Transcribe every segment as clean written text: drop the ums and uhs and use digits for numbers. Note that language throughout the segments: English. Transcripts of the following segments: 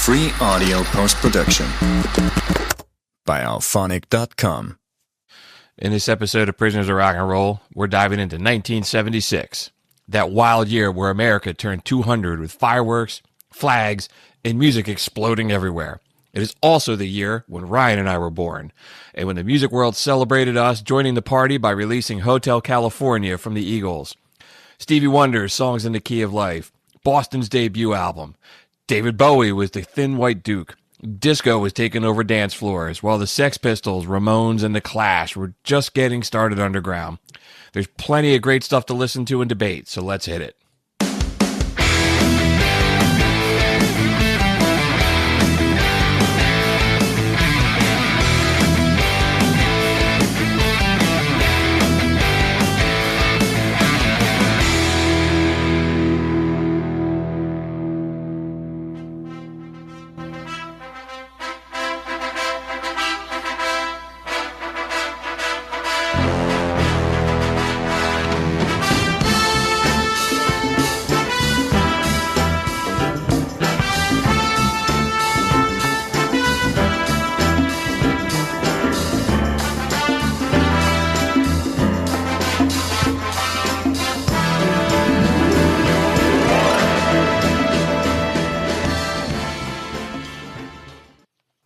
Free audio post-production by alphonic.com. In this episode of Prisoners of Rock and Roll, we're diving into 1976, that wild year where America turned 200 with fireworks, flags, and music exploding everywhere. It is also the year when Ryan and I were born, and when the music world celebrated us joining the party by releasing Hotel California from the Eagles, Stevie Wonder's Songs in the Key of Life, Boston's debut album, David Bowie was the Thin White Duke, disco was taking over dance floors, while the Sex Pistols, Ramones, and the Clash were just getting started underground. There's plenty of great stuff to listen to and debate, so let's hit it.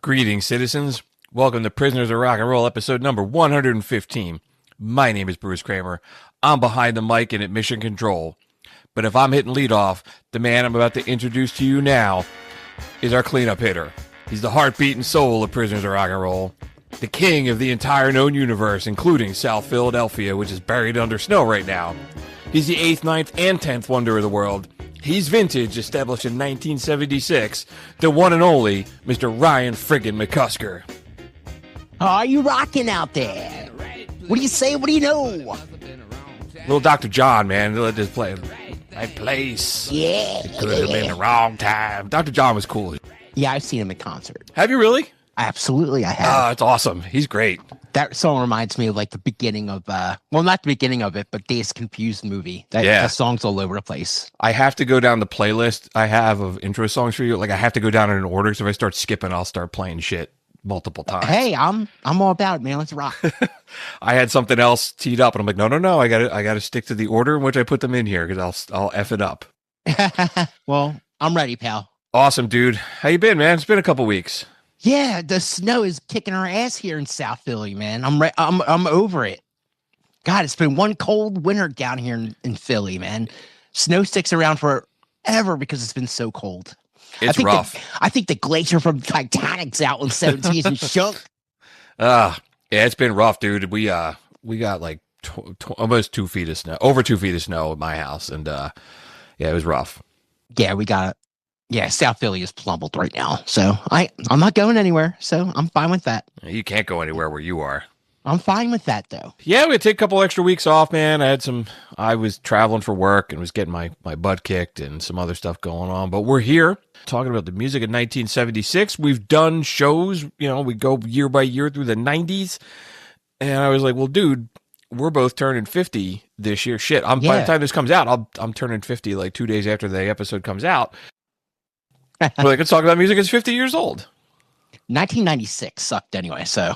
Greetings, citizens. Welcome to Prisoners of Rock and Roll, episode number 115. My name is Bruce Kramer. I'm behind the mic and at mission control. But if I'm hitting leadoff, the man I'm about to introduce to you now is our cleanup hitter. He's the heartbeat and soul of Prisoners of Rock and Roll, the king of the entire known universe, including South Philadelphia, which is buried under snow right now. He's the 8th, 9th, and 10th wonder of the world. He's vintage, established in 1976, the one and only Mr. Ryan friggin' McCusker. Are you rocking out there? What do you say? What do you know? Little Dr. John, man, let this play. Right place. Yeah. Could have been the wrong time. Dr. John was cool. Yeah, I've seen him in concert. Have you really? Absolutely, I have. Oh, it's awesome. He's great. That song reminds me of like the beginning of, well, not the beginning of it, but Days Confused movie. That song's all over the place. I have to go down the playlist I have of intro songs for you. Like, I have to go down in an order, so if I start skipping, I'll start playing shit multiple times. Hey, I'm all about it, man. Let's rock. I had something else teed up, and I'm like, no, I got to stick to the order in which I put them in here, because I'll F it up. Well, I'm ready, pal. Awesome, dude. How you been, man? It's been a couple weeks. Yeah, the snow is kicking our ass here in South Philly, man. I'm over it. God, it's been one cold winter down here in Philly, man. Snow sticks around forever because it's been so cold. It's rough. I think the glacier from Titanic's out in 17 and shook. Yeah, it's been rough, dude. We got like almost 2 feet of snow, over 2 feet of snow at my house, and yeah, it was rough. Yeah, we got it. Yeah, South Philly is plumbled right now, so I'm not going anywhere, so I'm fine with that. You can't go anywhere where you are. I'm fine with that, though. Yeah, we had to take a couple extra weeks off, man. I was traveling for work and was getting my butt kicked and some other stuff going on, but we're here talking about the music of 1976. We've done shows, we go year by year through the 90s, and I was like, well, dude, we're both turning 50 this year. Shit, by the time this comes out, I'm turning 50 like 2 days after the episode comes out. We're like, let's talk about music. It's 50 years old. 1996 sucked anyway, so.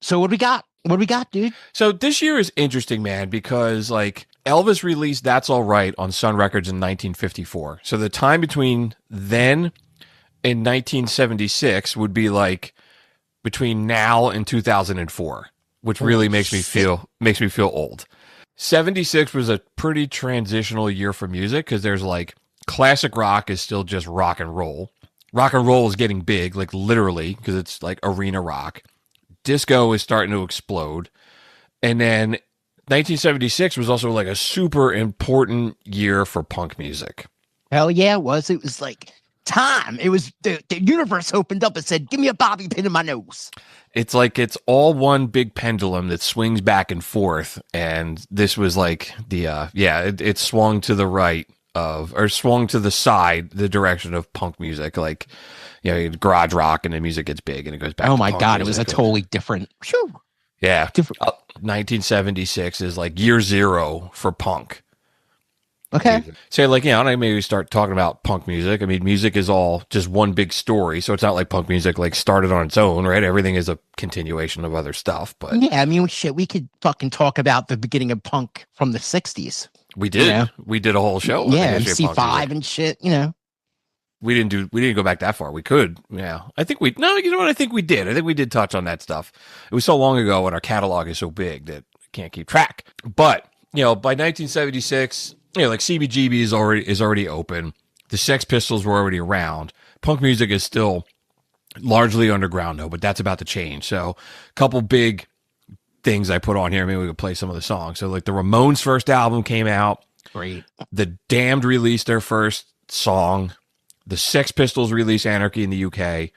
So what do we got? What do we got, dude? So this year is interesting, man, because like Elvis released That's All Right on Sun Records in 1954. So the time between then and 1976 would be like between now and 2004, which really makes me feel old. 76 was a pretty transitional year for music because there's like classic rock is still just rock and roll. Rock and roll is getting big, like literally, because it's like arena rock. Disco is starting to explode. And then 1976 was also like a super important year for punk music. Hell yeah, it was. It was like time. It was the universe opened up and said, give me a bobby pin in my nose. It's like it's all one big pendulum that swings back and forth. And this was like it swung to the right. Swung to the side, the direction of punk music, like, garage rock, and the music gets big and it goes back. Oh my God, it was a totally different. Whew. Yeah. 1976 is like year zero for punk. Okay. Say like, I don't know, maybe we start talking about punk music. I mean, music is all just one big story, so it's not like punk music like started on its own, right? Everything is a continuation of other stuff. But Yeah, I mean, shit, we could fucking talk about the beginning of punk from the 60s. we did. We did a whole show. On the Yeah, history of punk MC5 music. and shit. We didn't go back that far. We could. Yeah. I think no, you know what? I think we did. I think we did touch on that stuff. It was so long ago and our catalog is so big that I can't keep track. But, by 1976, like CBGB is already open. The Sex Pistols were already around. Punk music is still largely underground though, but that's about to change. So a couple big things I put on here. Maybe we could play some of the songs. So like the Ramones' first album came out. Great. The Damned released their first song. The Sex Pistols released Anarchy in the UK.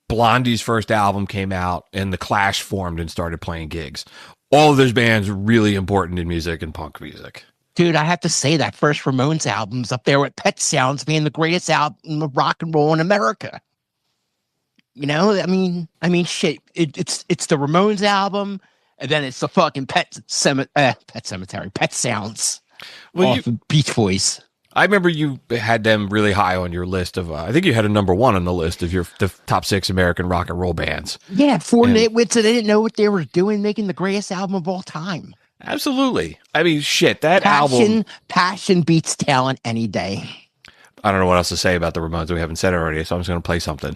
Blondie's first album came out, and The Clash formed and started playing gigs. All of those bands are really important in music and punk music. Dude, I have to say that first Ramones album's up there with Pet Sounds being the greatest album of rock and roll in America. I mean, shit. It's the Ramones album, and then it's the fucking Pet Cemetery, Pet Sounds. Well, off of Beach Boys. I remember you had them really high on your list of. I think you had a number one on the list of the top 6 American rock and roll bands. Yeah, 4 nitwits that they didn't know what they were doing, making the greatest album of all time. Absolutely. I mean, shit, that album. Passion beats talent any day. I don't know what else to say about the Ramones. We haven't said it already, so I'm just going to play something.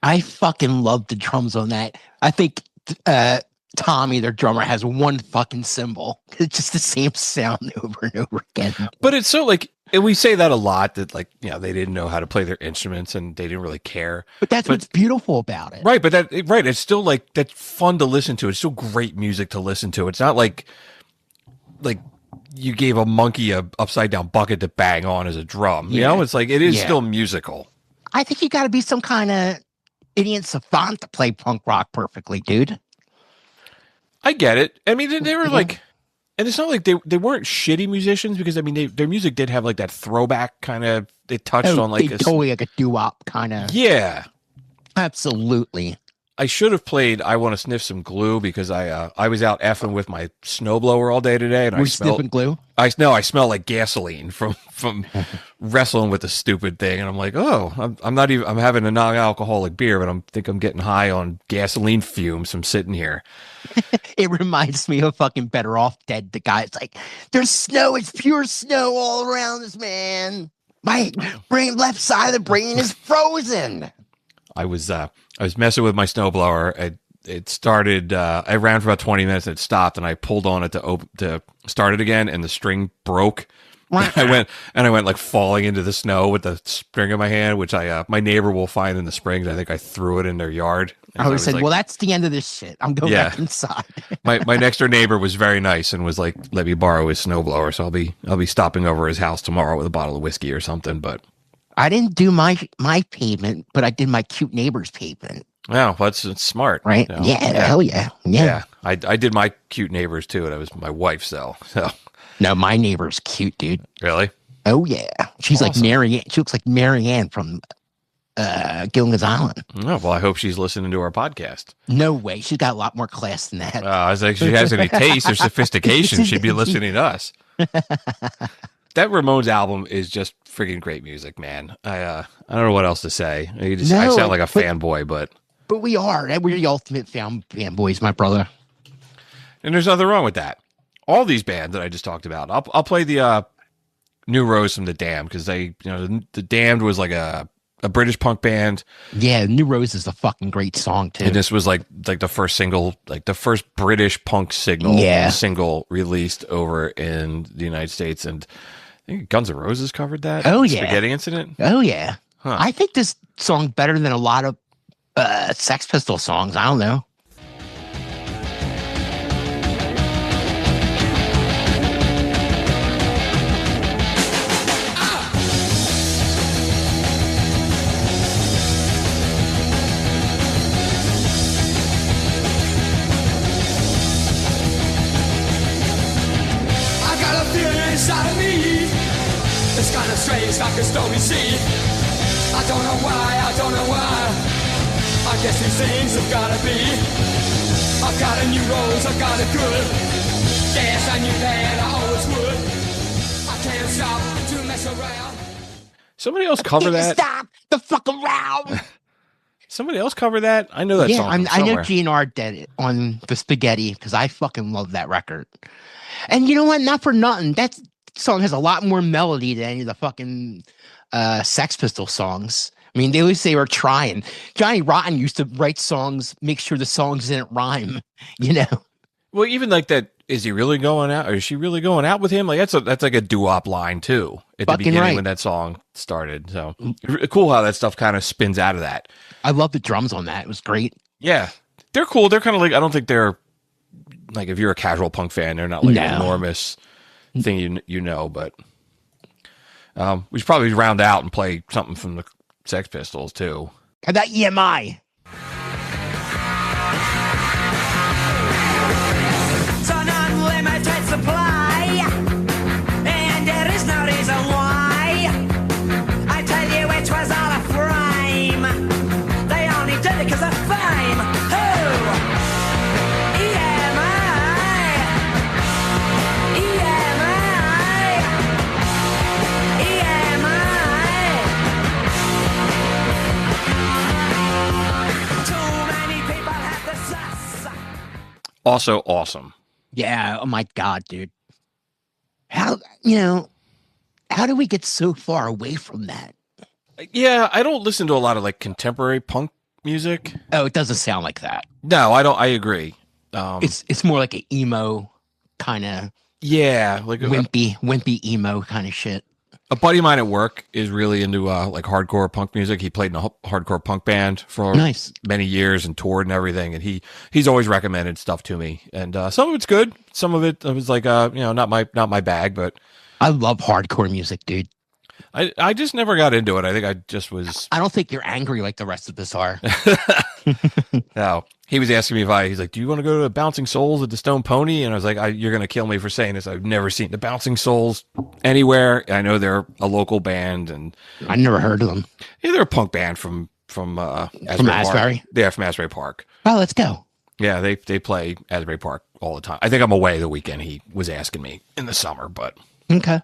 I fucking love the drums on that. I think Tommy, their drummer, has one fucking cymbal. It's just the same sound over and over again. But it's so like, and we say that a lot that like, they didn't know how to play their instruments and they didn't really care. But that's what's beautiful about it. Right. But it's still like, that's fun to listen to. It's still great music to listen to. It's not like you gave a monkey a upside down bucket to bang on as a drum. It's like, it is still musical. I think you got to be some kind of idiot savant to play punk rock perfectly, dude. I get it. I mean, they were like, and it's not like they weren't shitty musicians because I mean, their music did have like that throwback kind of. They touched on like totally like a doo-wop kind of. Yeah, absolutely. I should have played "I Want to Sniff Some Glue" because I was out effing with my snowblower all day today, and I smelled sniffing glue. I smell like gasoline from wrestling with the stupid thing, and I'm like, oh, I'm having a non-alcoholic beer, but I'm getting high on gasoline fumes from sitting here. It reminds me of fucking Better Off Dead. The guy, it's like, there's snow, it's pure snow all around us, man. My left side of the brain is frozen. I was messing with my snowblower. It started. I ran for about 20 minutes. And it stopped, and I pulled on it to start it again, and the string broke. I went like falling into the snow with the string in my hand, which my neighbor will find in the springs. I think I threw it in their yard. I was said, like, well, that's the end of this shit. I'm going back inside. my next door neighbor was very nice and was like, let me borrow his snowblower. So I'll be stopping over his house tomorrow with a bottle of whiskey or something. But I didn't do my pavement, but I did my cute neighbor's pavement. Oh, that's smart. Right? Yeah, hell yeah. Yeah. I did my cute neighbors too. And it was my wife's though. So. No, my neighbor's cute, dude. Really? Oh yeah. She's awesome. Like Marianne. She looks like Marianne from Gilligan's Island. Oh, well, I hope she's listening to our podcast. No way. She's got a lot more class than that. I was like, she has any taste or sophistication. She'd be listening to us. That Ramones album is just freaking great music, man. I don't know what else to say. I sound like a fanboy, but we are. We're the ultimate fanboys, my brother. And there's nothing wrong with that. All these bands that I just talked about. I'll play the New Rose from the Damned because the Damned was like a British punk band. Yeah, New Rose is a fucking great song too. And this was like the first single, like the first British punk single released over in the United States. And I think Guns N' Roses covered that. Oh yeah, Spaghetti Incident. Oh yeah. Huh. I think this song's better than a lot of Sex Pistols songs. I don't know. strange like a stormy sea. I don't know why. I guess these things have gotta be. I've got a new rose, I've got it good. Yes, I knew that I always would. I can't stop to mess around. Somebody else cover that? Stop the fuck around. Somebody else cover that? I know that song. I know GNR did it on the Spaghetti because I fucking love that record. And you know what? Not for nothing. That song has a lot more melody than any of the fucking Sex Pistols songs. I mean, they always say we're trying. Johnny Rotten used to write songs, make sure the songs didn't rhyme, you know? Well, even like that, is he really going out? Or is she really going out with him? Like that's like a doo-wop line too at the beginning when that song started. So cool how that stuff kind of spins out of that. I love the drums on that. It was great. Yeah, they're cool. They're kind of like, I don't think they're like, if you're a casual punk fan, they're not like an enormous thing you know. But we should probably round out and play something from the Sex Pistols too. How about EMI? It's an unlimited supply, and there is no reason why. I tell you it was all a frame. They only did it because of fame. Who? EMI. Too many people have the sauce. Also awesome. Yeah. Oh my God, dude. How do we get so far away from that? Yeah, I don't listen to a lot of like contemporary punk music. Oh, it doesn't sound like that. No, I don't. I agree. It's more like an emo kind of like wimpy emo kind of shit. a buddy of mine at work is really into like hardcore punk music. He played in a hardcore punk band for many years and toured and everything. And he's always recommended stuff to me. And some of it's good. Some of it was like not my bag. But I love hardcore music, dude. I just never got into it. I think I just was. I don't think you're angry like the rest of us are. No, he was asking me he's like, do you want to go to Bouncing Souls at the Stone Pony? And I was like, you're going to kill me for saying this. I've never seen the Bouncing Souls anywhere. I know they're a local band, and I never heard of them. Yeah, they're a punk band from Asbury. Park. Yeah, from Asbury Park. Oh, let's go. Yeah, they play Asbury Park all the time. I think I'm away the weekend. He was asking me in the summer, but okay.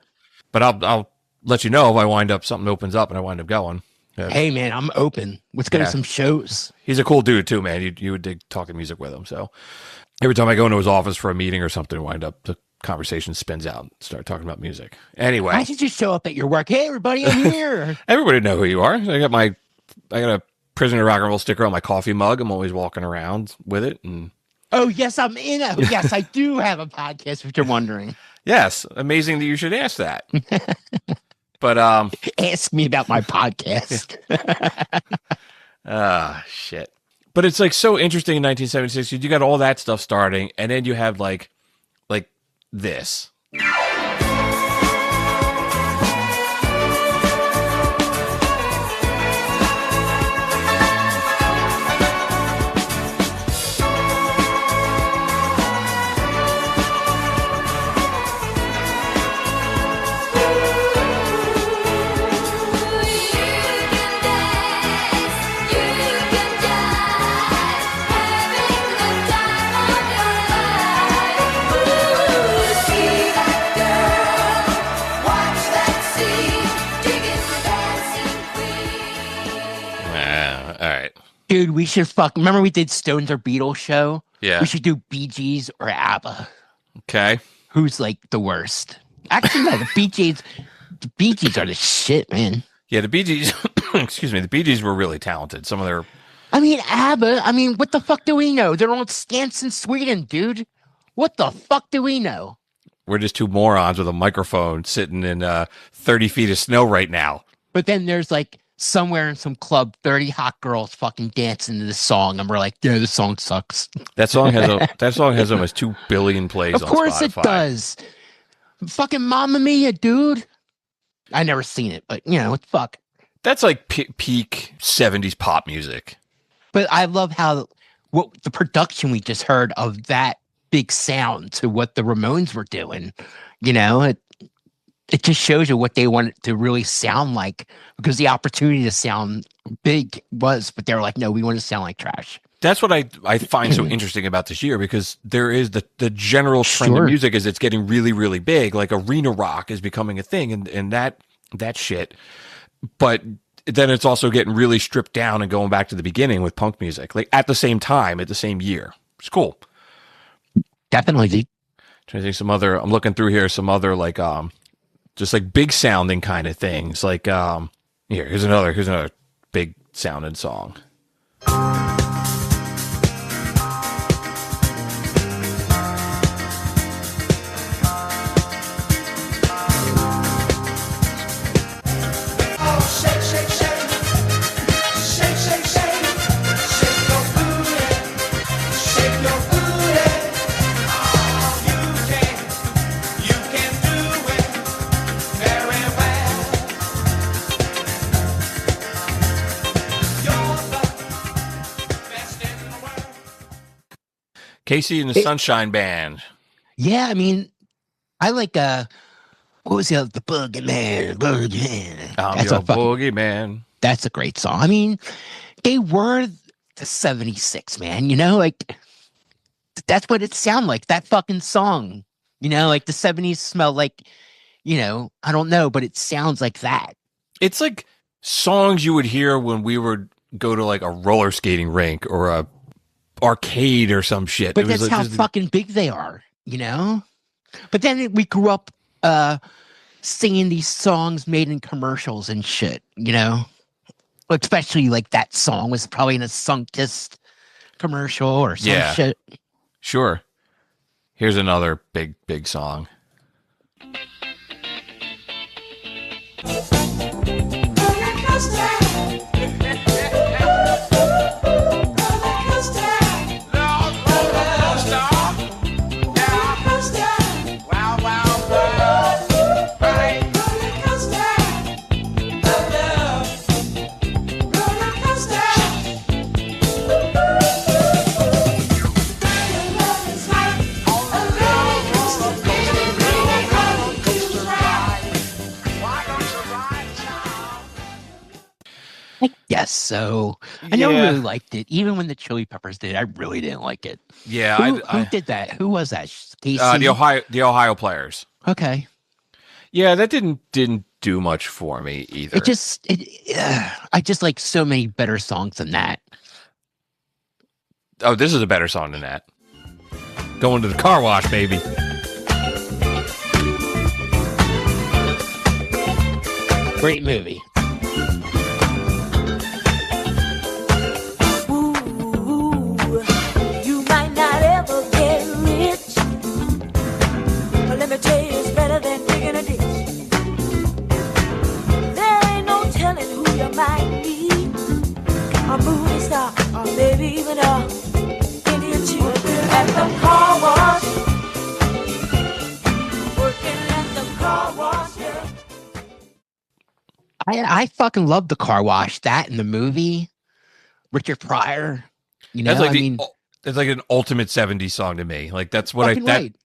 But I'll let you know if something opens up and I wind up going. Yeah. Hey man, I'm open. Let's go to some shows. He's a cool dude too, man. You would dig talking music with him. So every time I go into his office for a meeting or something, the conversation spins out and start talking about music. Anyway, why should you show up at your work? Hey everybody, I'm here. Everybody know who you are. I got a Prisoner Rock and Roll sticker on my coffee mug. I'm always walking around with it. And oh yes, I'm in it. Yes, I do have a podcast. If you're wondering. Yes, amazing that you should ask that. But ask me about my podcast. Shit. But it's like so interesting in 1976. You got all that stuff starting, and then you have like this. Dude, we should remember we did Stones or Beatles show? Yeah. We should do Bee Gees or ABBA. Okay. Who's like the worst? Actually, no, the Bee Gees are the shit, man. Yeah, the Bee Gees, excuse me, the Bee Gees were really talented. Some of their... ABBA, what the fuck do we know? They're on Skansen, Sweden, dude. What the fuck do we know? We're just two morons with a microphone sitting in 30 feet of snow right now. But then there's like... somewhere in some club, 30 hot girls fucking dancing to this song, and we're like, yeah, this song sucks. That song has almost 2 billion plays on Spotify. Of course it does. Fucking Mamma Mia, dude. I never seen it, but what the fuck. That's like peak 70s pop music. But I love what the production we just heard of that big sound to what the Ramones were doing. it just shows you what they want it to really sound like, because the opportunity to sound big was, but they were like, no, we want to sound like trash. That's what I find so interesting about this year, because there is the general trend of music is it's getting really, really big. Like arena rock is becoming a thing, and that shit. But then it's also getting really stripped down and going back to the beginning with punk music, like at the same time, at the same year. It's cool. Definitely, dude. Trying to think some other. I'm looking through here some other like just like big sounding kind of things. Like here's another big sounding song. Casey and the Sunshine Band. Yeah, I mean, I like what was the Boogeyman? I'm your Boogeyman. That's a great song. I mean, they were the 76, man. You know, like that's what it sounded like. That fucking song. You know, like the 70s smell like, you know, I don't know, but it sounds like that. It's like songs you would hear when we would go to like a roller skating rink or a arcade or some shit. But that's like, how fucking big they are, you know? But then we grew up singing these songs made in commercials and shit, you know? Especially like that song was probably in a Sunkist commercial or some shit. Sure. Here's another big song. Yes, so I never really liked it. Even when the Chili Peppers did, I really didn't like it. Yeah, who did that? Who was that? Casey? The Ohio Players. Okay. Yeah, that didn't do much for me either. I just like so many better songs than that. Oh, this is a better song than that. Going to the car wash, baby. Great movie. A movie star, or maybe even a Indian chief at the car wash. Working at the car wash, yeah. I fucking love the car wash. That in the movie, Richard Pryor. You know, it's like an ultimate 70s song to me. Like that's what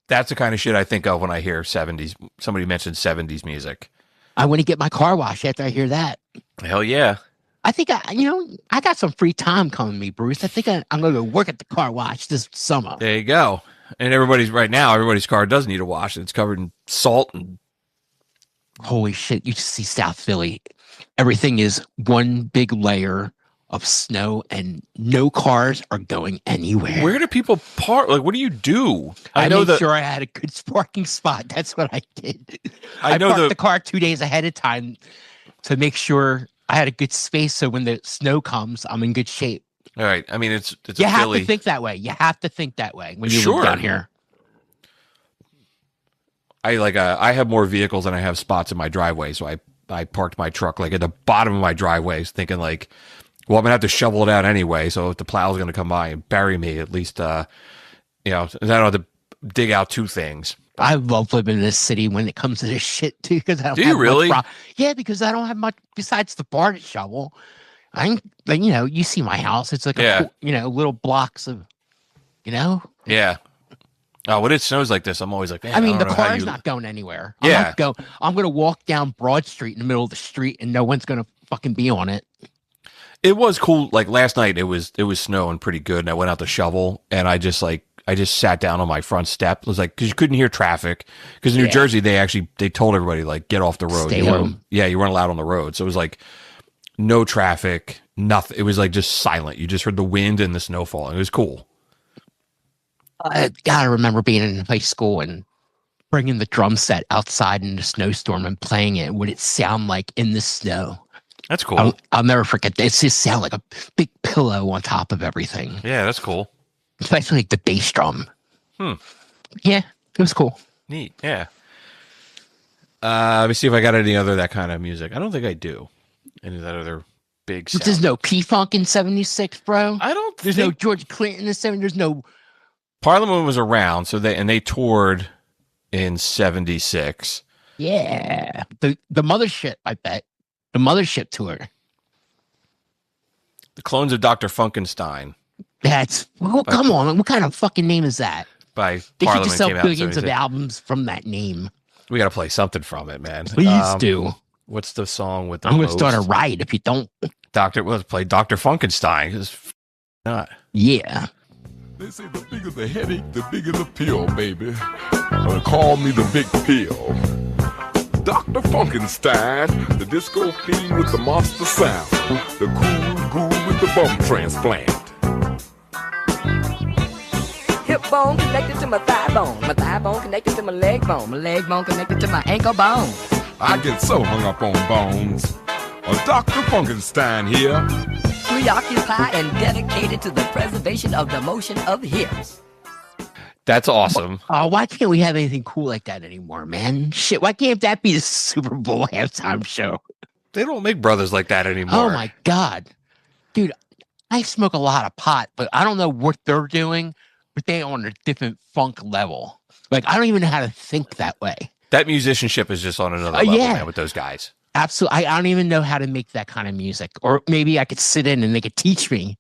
that's the kind of shit I think of when I hear 70s. Somebody mentioned 70s music. I want to get my car wash after I hear that. Hell yeah. I think I got some free time coming to me, Bruce. I think I'm going to go work at the car wash this summer. There you go. And everybody's car does need a wash. It's covered in salt and holy shit. You see South Philly. Everything is one big layer of snow and no cars are going anywhere. Where do people park? Like, what do you do? I made sure I had a good parking spot. That's what I did. I parked the car 2 days ahead of time to make sure I had a good space, so when the snow comes, I'm in good shape. All right. I mean, it's you have to think that way. You have to think that way when you live down here. I have more vehicles than I have spots in my driveway, so I parked my truck like at the bottom of my driveway, thinking like, well, I'm gonna have to shovel it out anyway. So if the plow's gonna come by and bury me, at least I don't have to dig out two things. I love living in this city when it comes to this shit too, because I don't. Do you really? Yeah, because I don't have much besides the bar to shovel. You see my house. It's like little blocks of, Yeah. Oh, when it snows like this, I'm always like, man, I mean, the don't know how car's you- not going anywhere. Yeah. I'm going to walk down Broad Street in the middle of the street and no one's going to fucking be on it. It was cool. Like last night, it was snowing pretty good, and I went out to shovel, and I just sat down on my front step. It was like because you couldn't hear traffic. Because in New Jersey, they told everybody like get off the road. Stay home. Yeah, you weren't allowed on the road, so it was like no traffic, nothing. It was like just silent. You just heard the wind and the snow falling. It was cool. I gotta remember being in high school and bringing the drum set outside in the snowstorm and playing it. What it sound like in the snow? That's cool. I'll never forget that. It just sound like a big pillow on top of everything. Yeah, that's cool. Especially like the bass drum. Hmm. Yeah, it was cool. Neat. Yeah. Let me see if I got any other that kind of music. I don't think I do. Any of that other big sound. There's no P-Funk in 76, bro. I don't There's no George Clinton in 70. There's no... Parliament was around, so they toured in 76. Yeah. The Mothership, I bet. The Mothership tour. The Clones of Dr. Funkenstein That's... Well, come on. What kind of fucking name is that? by They should Parliament just sell came out in billions of 76. albums from that name. We got to play something from it, man. Please do. What's the song with the I'm going to most? start a riot if you don't. Let's play Dr. Funkenstein. It's not. Yeah. They say the bigger the headache, the bigger the pill, baby. Call me the big pill. Dr. Funkenstein, the disco fiend with the monster sound. The cool ghoul with the bum transplant. Hip bone connected to my thigh bone connected to my leg bone connected to my ankle bone. I get so hung up on bones. Dr. Funkenstein here. Preoccupied and dedicated to the preservation of the motion of hips. That's awesome. Why can't we have anything cool like that anymore, man? Shit, why can't that be the Super Bowl halftime show? They don't make brothers like that anymore. Oh my God. Dude, I smoke a lot of pot, but I don't know what they're doing, but they're on a different funk level. Like, I don't even know how to think that way. That musicianship is just on another level, yeah. man, with those guys. Absolutely. I don't even know how to make that kind of music. Or maybe I could sit in and they could teach me,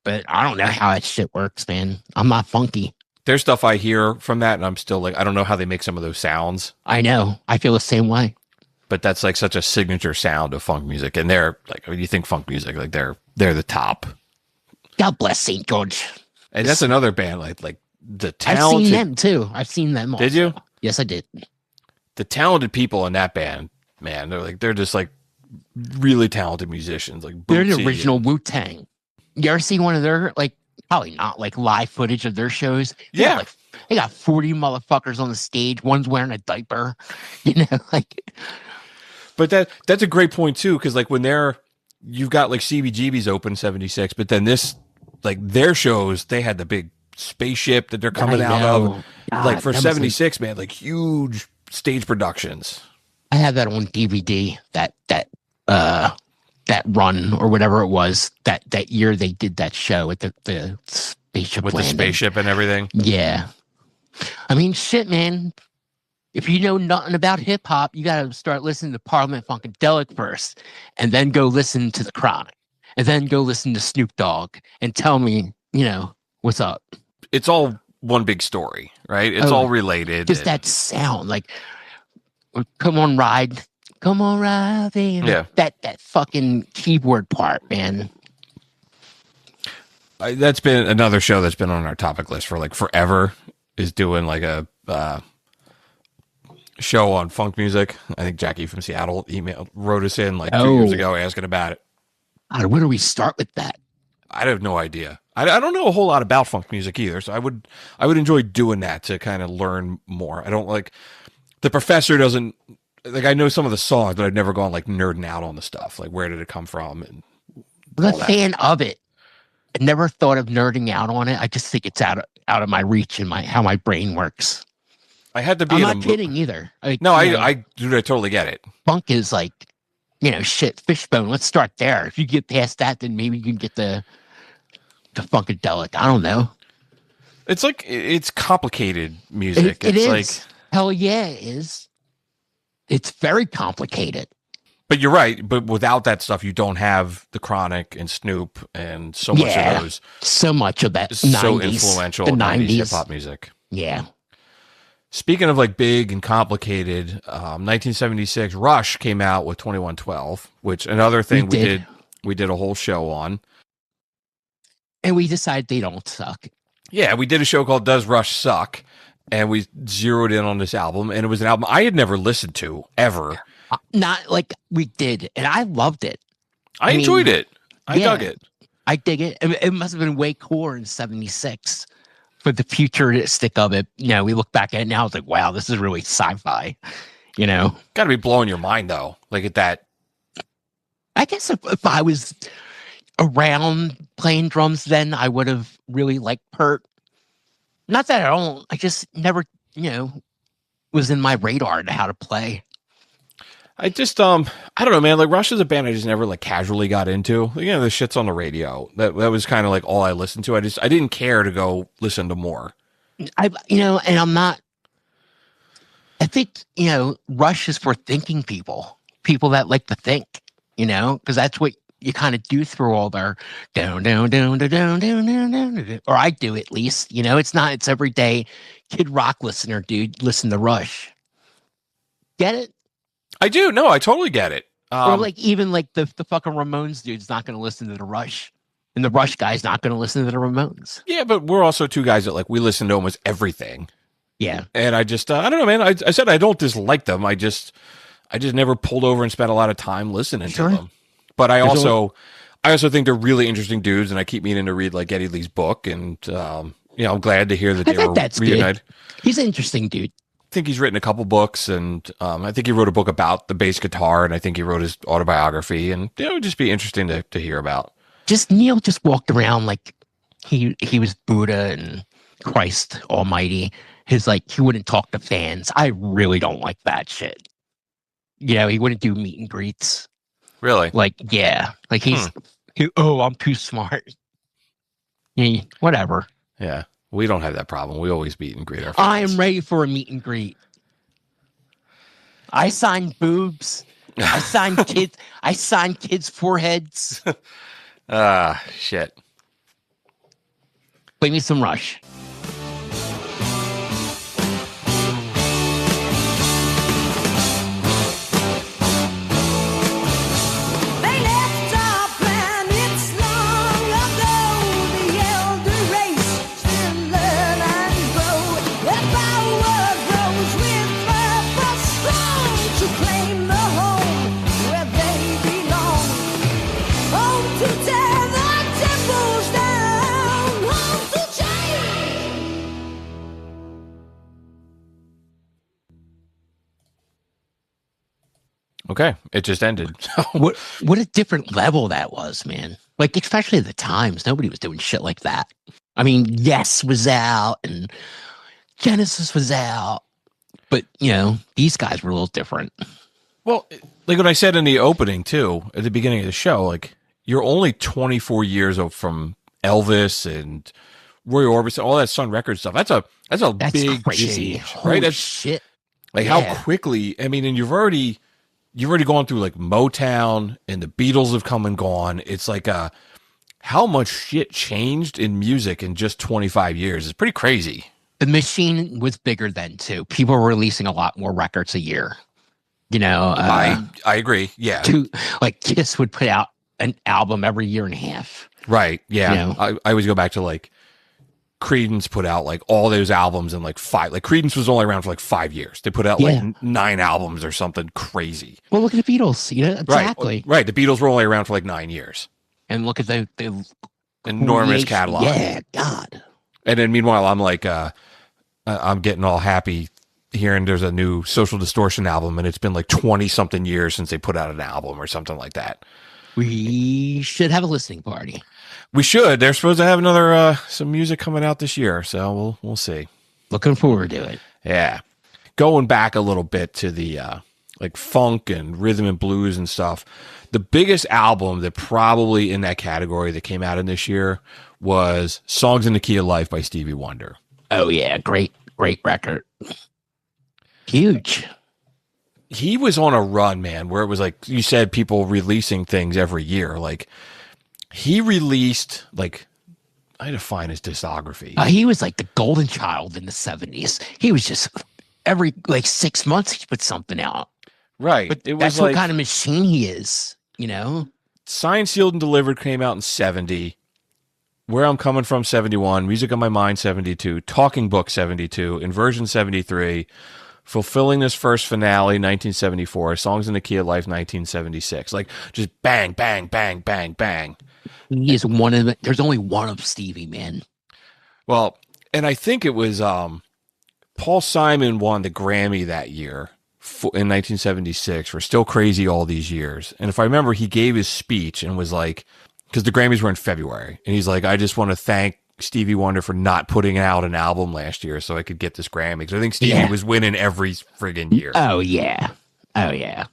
but I don't know how that shit works, man. I'm not funky. There's stuff I hear from that, and I'm still like, I don't know how they make some of those sounds. I know. I feel the same way. But that's like such a signature sound of funk music. And they're like, when you think funk music, like they're the top. God bless St. George. And that's another band, like the I've talented. seen them too. I've seen them also. Did you? Yes, I did. The talented people in that band, man, they're just like really talented musicians. Like They're the Bootsy original Wu-Tang. You ever see one of their, like, probably not, like, live footage of their shows? Yeah. They got 40 motherfuckers on the stage. One's wearing a diaper. You know, like... But that's a great point too, because like when you've got like CBGB's open 76, but then their shows, they had the big spaceship that they're coming out of. God, Like for that was 76, man, like huge stage productions. I have that on DVD, that run or whatever it was, that year they did that show at the spaceship With landing. the spaceship and everything. Yeah. I mean, shit, man. If you know nothing about hip hop, you got to start listening to Parliament Funkadelic first, and then go listen to The Chronic, and then go listen to Snoop Dogg, and tell me, what's up. It's all one big story, right? It's all related. Just that sound, like, come on, ride, baby. Yeah. That fucking keyboard part, man. That's been another show that's been on our topic list for like forever, is doing like a show on funk music. I think Jackie from Seattle wrote us in like 2 years ago asking about it. God, where do we start with that? I have no idea. I don't know a whole lot about funk music either, so I would enjoy doing that to kind of learn more. I don't like the professor doesn't like. I know some of the songs, but I've never gone like nerding out on the stuff. Like where did it come from? And I'm all a that. fan of it. I never thought of nerding out on it. I just think it's out of my reach and how my brain works. I had to be. I'm in not a kidding either. Like, No, I totally get it. funk is like, shit, Fishbone. Let's start there. If you get past that, then maybe you can get the Funkadelic. I don't know. It's like it's complicated music. It It's is. like, Hell yeah, it is. It's very complicated. but you're right. But without that stuff, you don't have the Chronic and Snoop and so much Yeah. of those So much of that so 90s, influential the 90s 90s. hip hop music. Yeah. Speaking of like big and complicated, 1976, Rush came out with 2112, which another thing we did a whole show on. And we decided they don't suck. Yeah, we did a show called Does Rush Suck? And we zeroed in on this album, and it was an album I had never listened to, ever. Not like we did, and I loved it. I enjoyed it. I dug it. I dig it. It must have been way cooler in 76. For the futuristic of it, you know, we look back at it now, it's like, wow, this is really sci-fi, you know? Got to be blowing your mind, though. Like at that. I guess if I was around playing drums then, I would have really liked Pert. Not that I don't, I just never, you know, was in my radar to how to play. I just, I don't know, man. Like Rush is a band I just never like casually got into. You know, the shit's on the radio. That was kind of like all I listened to. I didn't care to go listen to more. You know, and I'm not. I think, you know, Rush is for thinking people that like to think. You know, because that's what you kind of do through all their down, down, down, down, down, down, down, down, or I do at least. You know, it's everyday Kid Rock listener, dude. Listen to Rush. Get it? I do. No, I totally get it. Or like even like the fucking Ramones dude's not going to listen to the Rush, and the Rush guy's not going to listen to the Ramones. Yeah, but we're also two guys that like we listen to almost everything. Yeah, and I just I don't know, man. I said I don't dislike them. I just never pulled over and spent a lot of time listening to them. But I also think they're really interesting dudes, and I keep meaning to read like Geddy Lee's book, and you know, I'm glad to hear that they were reunited. He's an interesting dude. I think he's written a couple books, and I think he wrote a book about the bass guitar, and I think he wrote his autobiography, and you know, it would just be interesting to hear about. Neil just walked around like he was Buddha and Christ Almighty. His like he wouldn't talk to fans. I really don't like that shit. You know, he wouldn't do meet and greets. Really? Like, yeah, like I'm too smart. Yeah, whatever. Yeah. We don't have that problem. We always meet and greet our friends. I am ready for a meet and greet. I sign boobs. I sign kids. I sign kids' foreheads. Shit. Play me some Rush. Okay, it just ended. What a different level that was, man. Like, especially at the times, nobody was doing shit like that. I mean, Yes was out and Genesis was out, but you know, these guys were a little different. Well, like what I said in the opening too, at the beginning of the show, like you're only 24 years from Elvis and Roy Orbison, all that Sun Records stuff. That's big crazy. Change, Holy right? That's shit. Like how quickly. I mean, and you've already gone through like Motown and the Beatles have come and gone. It's like how much shit changed in music in just 25 years. It's pretty crazy. The machine was bigger then too. People were releasing a lot more records a year. You know, I agree. Yeah. Like Kiss would put out an album every year and a half. Right. Yeah. You know? I always go back to like Creedence put out like all those albums in like five. Like Creedence was only around for like 5 years. They put out like 9 albums or something crazy. Well, look at the Beatles. You know, exactly. Right. The Beatles were only around for like 9 years. And look at the enormous catalog. Yeah, God. And then meanwhile, I'm like, I'm getting all happy hearing there's a new Social Distortion album, and it's been like 20 something years since they put out an album or something like that. We should have a listening party. We should. They're supposed to have another some music coming out this year, so we'll see. Looking forward to it. Yeah, going back a little bit to the like funk and rhythm and blues and stuff. The biggest album that probably in that category that came out in this year was "Songs in the Key of Life" by Stevie Wonder. Oh yeah, great record. Huge. He was on a run, man, where it was like you said, people releasing things every year. Like he released, like, I define his discography. He was like the golden child in the 70s. He was just every like 6 months he puts something out. Right. But It was that's like what kind of machine he is, you know? Signed, Sealed, and Delivered came out in 70. Where I'm Coming From, 71. Music on My Mind, 72. Talking Book, 72. Inversion, 73. Fulfilling This First Finale, 1974. Songs in the Key of Life, 1976. Like, just bang, bang, bang, bang, bang. He is one of the, there's only one of Stevie, man. Well, and I think it was Paul Simon won the Grammy that year in 1976 for Still Crazy All These Years. And if I remember, he gave his speech and was like, because the Grammys were in February, and he's like, I just want to thank Stevie Wonder for not putting out an album last year so I could get this Grammy. Because I think Stevie was winning every friggin' year. Oh, yeah. Oh, yeah.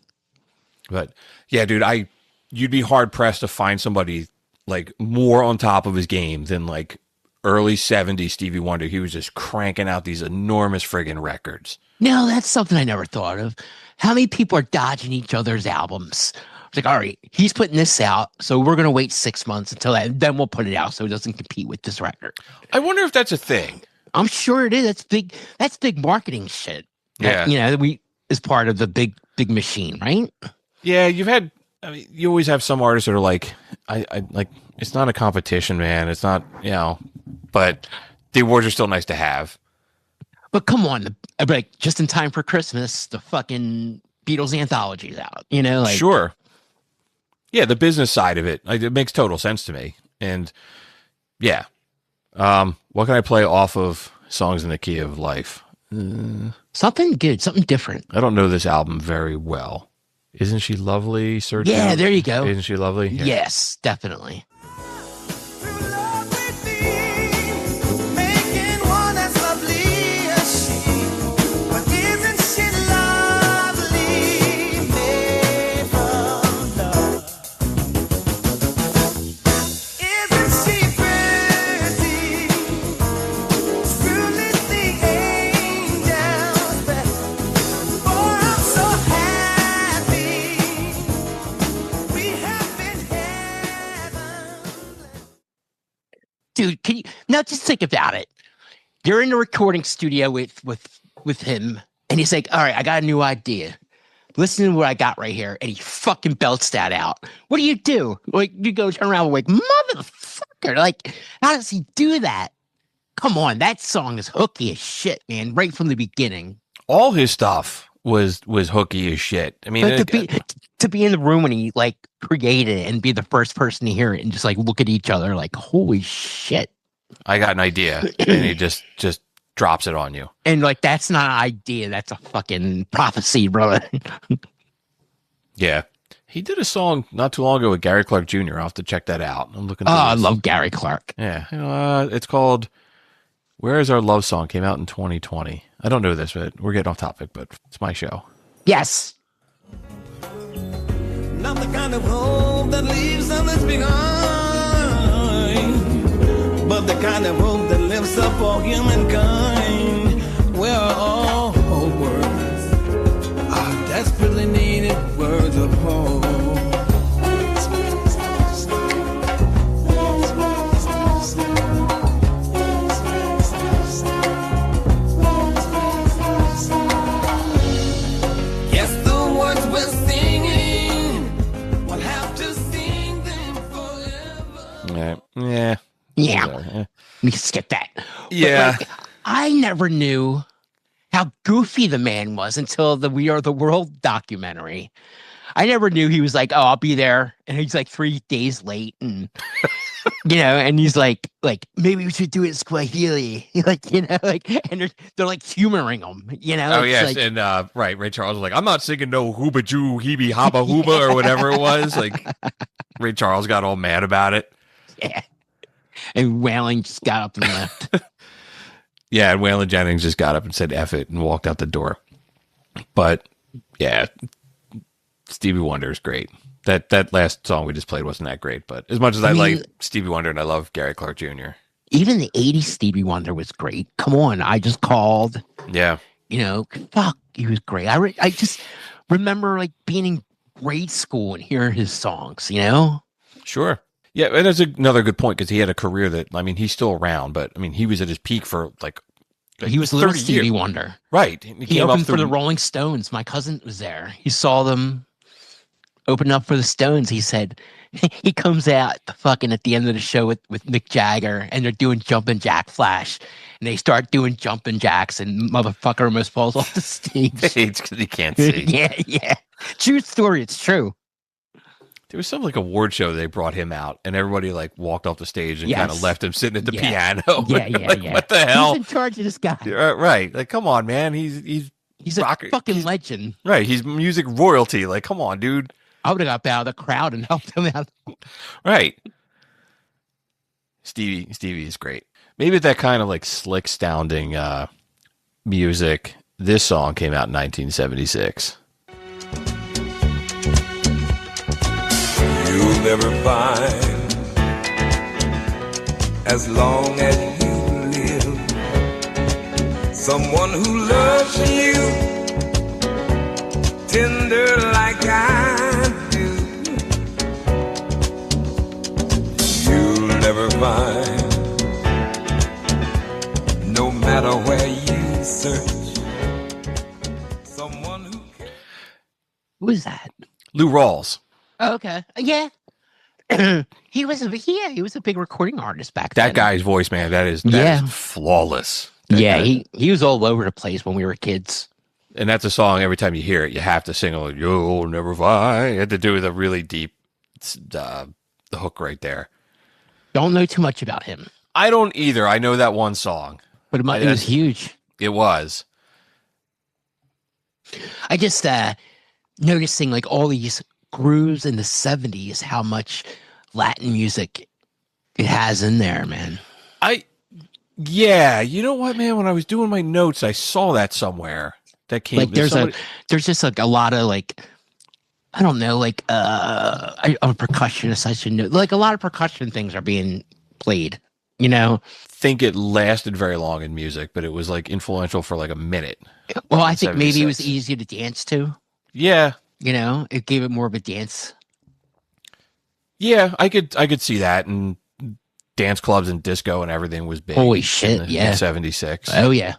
But yeah, dude, you'd be hard pressed to find somebody like more on top of his game than like early 70s Stevie Wonder. He was just cranking out these enormous friggin' records. No, that's something I never thought of. How many people are dodging each other's albums? It's like, all right, he's putting this out, so we're going to wait 6 months until that, then we'll put it out so it doesn't compete with this record. I wonder if that's a thing. I'm sure it is. That's big marketing shit. Yeah. You know, is part of the big machine, right? Yeah, you always have some artists that are like, I like, it's not a competition, man. It's not, but the awards are still nice to have. But come on, like just in time for Christmas, the fucking Beatles anthology's out. You know, like sure. Yeah, the business side of it, like, it makes total sense to me. And yeah, what can I play off of Songs in the Key of Life? Something good, something different. I don't know this album very well. Isn't She Lovely? Sergio? Yeah, there you go. Isn't She Lovely? Here. Yes, definitely. Dude, can you now just think about it? You're in the recording studio with him, and he's like, all right, I got a new idea. Listen to what I got right here. And he fucking belts that out. What do? Like, you go turn around and like, motherfucker. Like, how does he do that? Come on, that song is hooky as shit, man, right from the beginning. All his stuff was hooky as shit. I mean, to be in the room when he like created it and be the first person to hear it and just like look at each other like, holy shit. I got an idea, and he just drops it on you. And like, that's not an idea. That's a fucking prophecy, brother. Yeah. He did a song not too long ago with Gary Clark Jr. I'll have to check that out. I'm looking. I love Gary Clark. Yeah. It's called Where Is Our Love Song? Came out in 2020. I don't know this, but we're getting off topic, but it's my show. Yes. Not the kind of hope that leaves others behind, but the kind of hope that lifts up all humankind. Where are all hope words? Our desperately needed words of hope. Yeah. Let me skip that. Yeah. But, like, I never knew how goofy the man was until the We Are the World documentary. I never knew he was like, oh, I'll be there. And he's like 3 days late. And, and he's like, maybe we should do it in Swahili. And they're like humoring him, Oh, yes. Like, and, right. Ray Charles was like, I'm not singing no Hooba Jew, Hebe Haba Hooba or whatever it was. Like, Ray Charles got all mad about it. Yeah. And Waylon just got up and left. Yeah, and Waylon Jennings just got up and said F it and walked out the door. But yeah, Stevie Wonder is great. That last song we just played wasn't that great, but as much as I like Stevie Wonder and I love Gary Clark Jr. Even the 80s Stevie Wonder was great. Come on, I Just Called. Yeah. Fuck, he was great. I just remember like being in grade school and hearing his songs, Sure. Yeah, and that's another good point because he had a career that, I mean, he's still around, but I mean, he was at his peak for like He was little 30 Stevie years. Wonder. Right. He came up opened for through- the Rolling Stones. My cousin was there. He saw them open up for the Stones. He said he comes out at the end of the show with Mick Jagger, and they're doing Jumpin' Jack Flash, and they start doing Jumpin' Jacks, and motherfucker almost falls off the stage. It's because he can't see. yeah. True story. It's true. There was some like award show they brought him out, and everybody like walked off the stage and Yes. kind of left him sitting at the Yeah. piano. Yeah. Like, what the hell? Who's in charge of this guy? Right. Like, come on, man. He's He's a rocker- fucking he's- legend. right. He's music royalty. Like, come on, dude. I would have got out of the crowd and helped him out. Right. Stevie is great. Maybe that kind of like slick sounding music. This song came out in 1976. You'll never find, as long as you live, someone who loves you tender like I do. You'll never find, no matter where you search, someone who can. Who is that? Lou Rawls. Oh, okay. Yeah. he was a big recording artist back then. That guy's voice, man, that is flawless. That guy- he was all over the place when we were kids. And that's a song, every time you hear it, you have to sing like, you'll never find. You had to do with a really deep the hook right there. Don't know too much about him, I don't either. I know that one song. but it was huge. It was. I just noticing like all these grooves in the 70s, how much Latin music it has in there, man. Yeah, you know what, man? When I was doing my notes, I saw that somewhere. That came. Like there's just like a lot of like, I don't know, like I'm a percussionist. I should know. Like a lot of percussion things are being played. You know. Think it lasted very long in music, but it was like influential for like a minute. Well, I think maybe it was 76. easy to dance to. Yeah, You know, it gave it more of a dance. yeah, I could see that, and dance clubs and disco and everything was big. Holy shit, yeah. in '76. Oh yeah.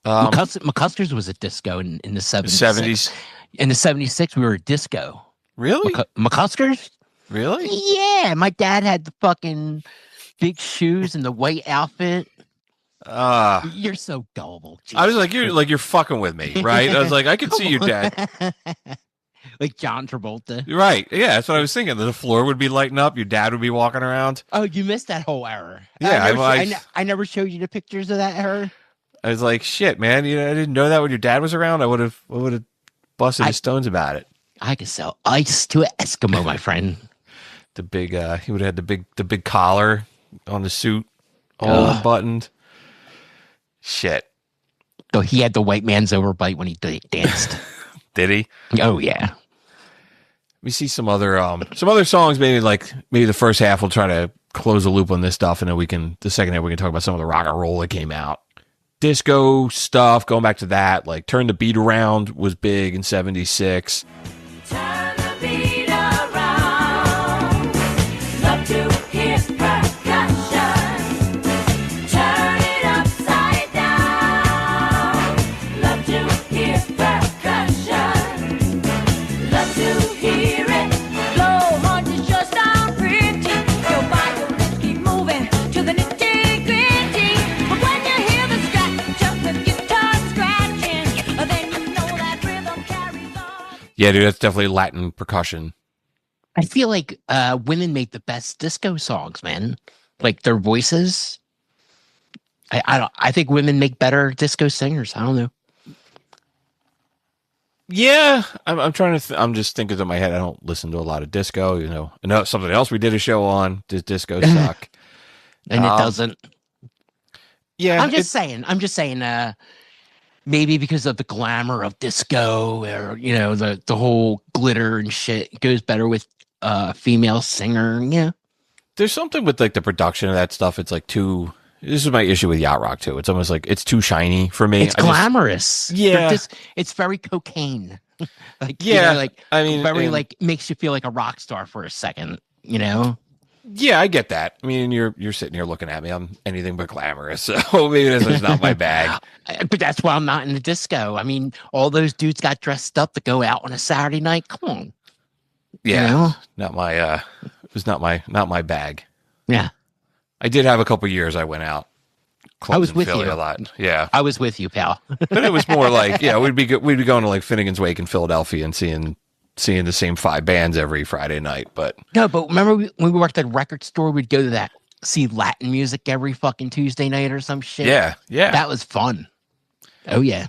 Um, McCuskers was a disco in the 70s. 70s. In the 76, we were a disco. Really? McCuskers? Really? Yeah. My dad had the fucking big shoes and the white outfit. You're so gullible. I was like, you're fucking with me, right? I was like, I could see your dad. Like John Travolta. Right. Yeah, that's what I was thinking. The floor would be lighting up. Your dad would be walking around. Oh, you missed that whole era. Yeah, I never showed you the pictures of that era. I was like, shit, man. You know, I didn't know that when your dad was around. I would have busted his stones about it. I could sell ice to an Eskimo, my friend. The big, he would have had the big collar on the suit, all buttoned. Shit. So he had the white man's overbite when he danced. Did he? Oh yeah. We see some other songs. Maybe the first half we'll try to close the loop on this stuff, and then the second half we can talk about some of the rock and roll that came out. Disco stuff, going back to that, like Turn the Beat Around was big in '76. Turn the beat around. Love to hear percussion. Turn it upside down. Love to hear percussion. Love to hear it. Blow horns is just sound pretty. Your violins keep moving to the nitty gritty. But when you hear the scratch of the guitar scratching, then you know that rhythm carries on. Yeah, dude, that's definitely Latin percussion. I feel like women make the best disco songs, man. Like their voices. I think women make better disco singers. I don't know. Yeah, I'm trying to. I'm just thinking in my head. I don't listen to a lot of disco. You know, I know something else we did a show on. Does disco suck? And it doesn't. Yeah, I'm just saying. Maybe because of the glamour of disco, or you know, the whole glitter and shit, it goes better with a female singer. Yeah. there's something with like the production of that stuff. It's like too. This is my issue with yacht rock too. It's almost like it's too shiny for me. It's glamorous. Yeah. It's very cocaine. Yeah, like I mean, very like makes you feel like a rock star for a second. You know. Yeah, I get that. I mean, you're sitting here looking at me. I'm anything but glamorous, so maybe this is not my bag. But that's why I'm not in the disco. I mean, all those dudes got dressed up to go out on a Saturday night. Come on. Yeah, You know? not my. It was not my bag. Yeah. I did have a couple years. I went out. I was in with Philly you a lot. Yeah, I was with you, pal. but it was more like we'd be going to like Finnegan's Wake in Philadelphia and seeing the same 5 bands every Friday night. But No, but remember when we worked at a record store, we'd go to that, see Latin music every fucking Tuesday night or some shit. yeah. That was fun. Oh, yeah.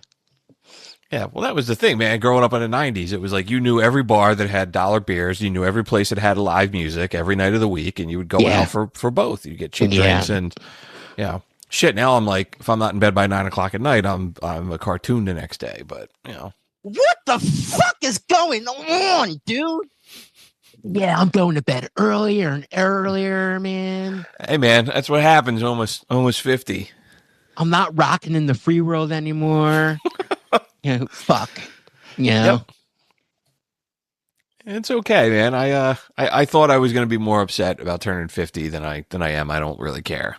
Yeah, well, that was the thing, man. Growing up in the 90s, it was like you knew every bar that had dollar beers. You knew every place that had live music every night of the week, and you would go out for both. You get cheap drinks and, shit. Now I'm like, if I'm not in bed by 9 o'clock at night, I'm a cartoon the next day. But, What the fuck is going on, dude? Yeah, I'm going to bed earlier and earlier, man. Hey, man, that's what happens. Almost 50. I'm not rocking in the free world anymore. Fuck. Yep. It's okay, man. I thought I was going to be more upset about turning 50 than I am. I don't really care.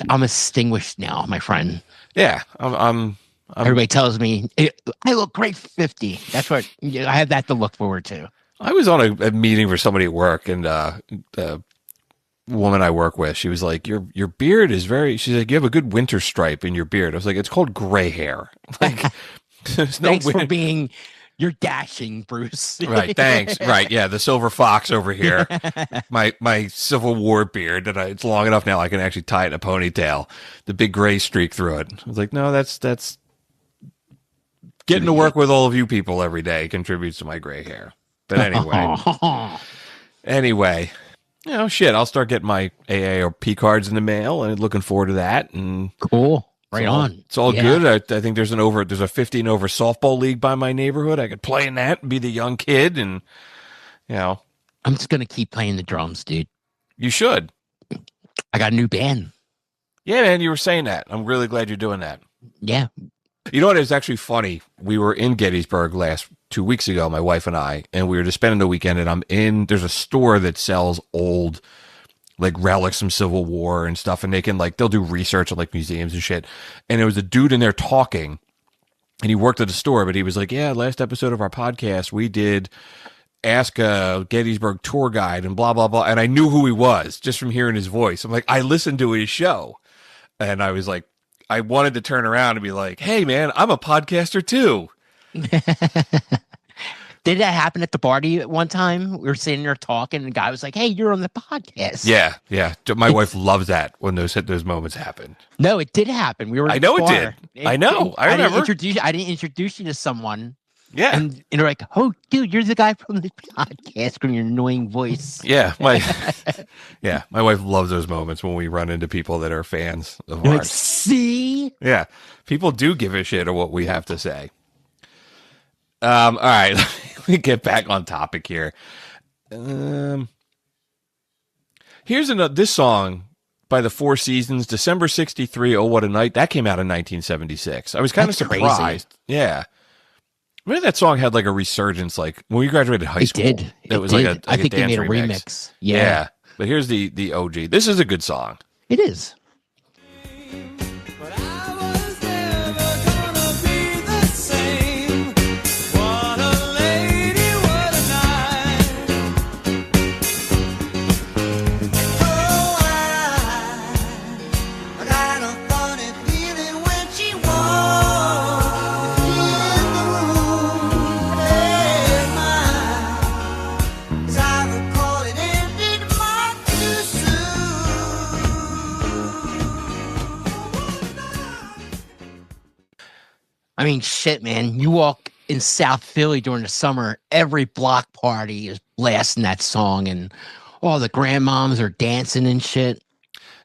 I'm extinguished now, my friend. Yeah, I'm Everybody tells me I look great for 50. That's what I have that to look forward to. I was on a meeting for somebody at work, and the woman I work with, she was like, your beard is she's like, you have a good winter stripe in your beard. I was like, it's called gray hair. Like, there's no Thanks for being, you're dashing, Bruce. Right, thanks. Right, yeah, the silver fox over here. My Civil War beard, it's long enough now I can actually tie it in a ponytail. The big gray streak through it. I was like, no, that's getting to work with all of you people every day contributes to my gray hair. But anyway, shit, I'll start getting my AA or P cards in the mail and looking forward to that. And cool. Right on. It's all good. I think there's a 15 over softball league by my neighborhood. I could play in that and be the young kid. And, I'm just going to keep playing the drums, dude. You should. I got a new band. Yeah, man, you were saying that. I'm really glad you're doing that. Yeah. You know what? It's actually funny. We were in Gettysburg 2 weeks ago, my wife and I, and we were just spending the weekend, and there's a store that sells old, like, relics from Civil War and stuff, and they'll do research on, like, museums and shit. And there was a dude in there talking, and he worked at a store, but he was like, yeah, last episode of our podcast, we did ask a Gettysburg tour guide and blah, blah, blah. And I knew who he was just from hearing his voice. I'm like, I listened to his show. And I was like, I wanted to turn around and be like, hey, man, I'm a podcaster too. Did that happen at the party at one time? We were sitting there talking, and the guy was like, hey, you're on the podcast. Yeah, yeah. My wife loves that when those moments happen. No, it did happen. We were at I know the it bar. did. I know. I remember. I didn't introduce you to someone. Yeah. And they're like, oh, dude, you're the guy from the podcast from your annoying voice. Yeah. My wife loves those moments when we run into people that are fans of You're ours. like, see? Yeah. People do give a shit of what we have to say. All right. Let me get back on topic here. Here's this song by the Four Seasons, December 63, Oh What a Night. That came out in 1976. I was kind of surprised. Crazy. Yeah. Maybe that song had like a resurgence, like when we graduated high school. It did. It was like I think they dance made a remix. Yeah. But here's the OG. This is a good song. It is. But I was never gonna be the same. What a lady, what a night. Oh, I got a funny feeling when she walked in the room. Hey, my, as I recall it ended much too soon. I mean, shit, man. You walk in South Philly during the summer, every block party is blasting that song, and all the grandmoms are dancing and shit.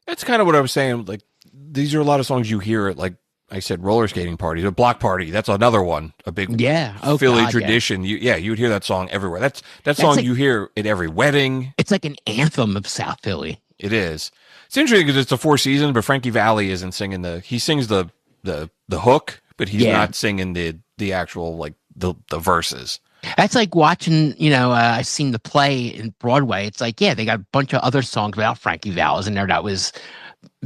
That's kind of what I was saying. Like, these are a lot of songs you hear at, like I said, roller skating parties. A block party, that's another one. A big Philly God, tradition. Yeah. You would hear that song everywhere. That song like, you hear at every wedding. It's like an anthem of South Philly. It is. It's interesting because it's the Four Seasons, but Frankie Valli isn't singing he sings the hook, but he's not singing the actual, like, the verses. That's like watching, I've seen the play in Broadway. It's like, yeah, they got a bunch of other songs without Frankie Vallis in there that was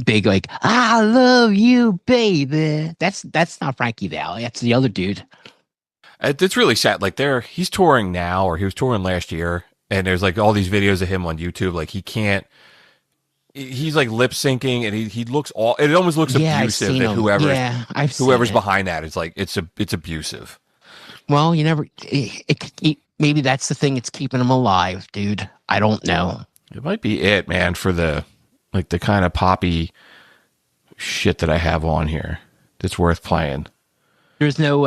big, like "I love you, baby." That's not Frankie Valli. That's the other dude. It's really sad. Like he's touring now, or he was touring last year, and there's like all these videos of him on YouTube. Like he's like lip syncing, and he looks it almost looks abusive. That whoever's behind that is like it's abusive. Well, you never. Maybe that's the thing. It's keeping him alive, dude. I don't know. It might be it, man, for the kind of poppy shit that I have on here that's worth playing. There's no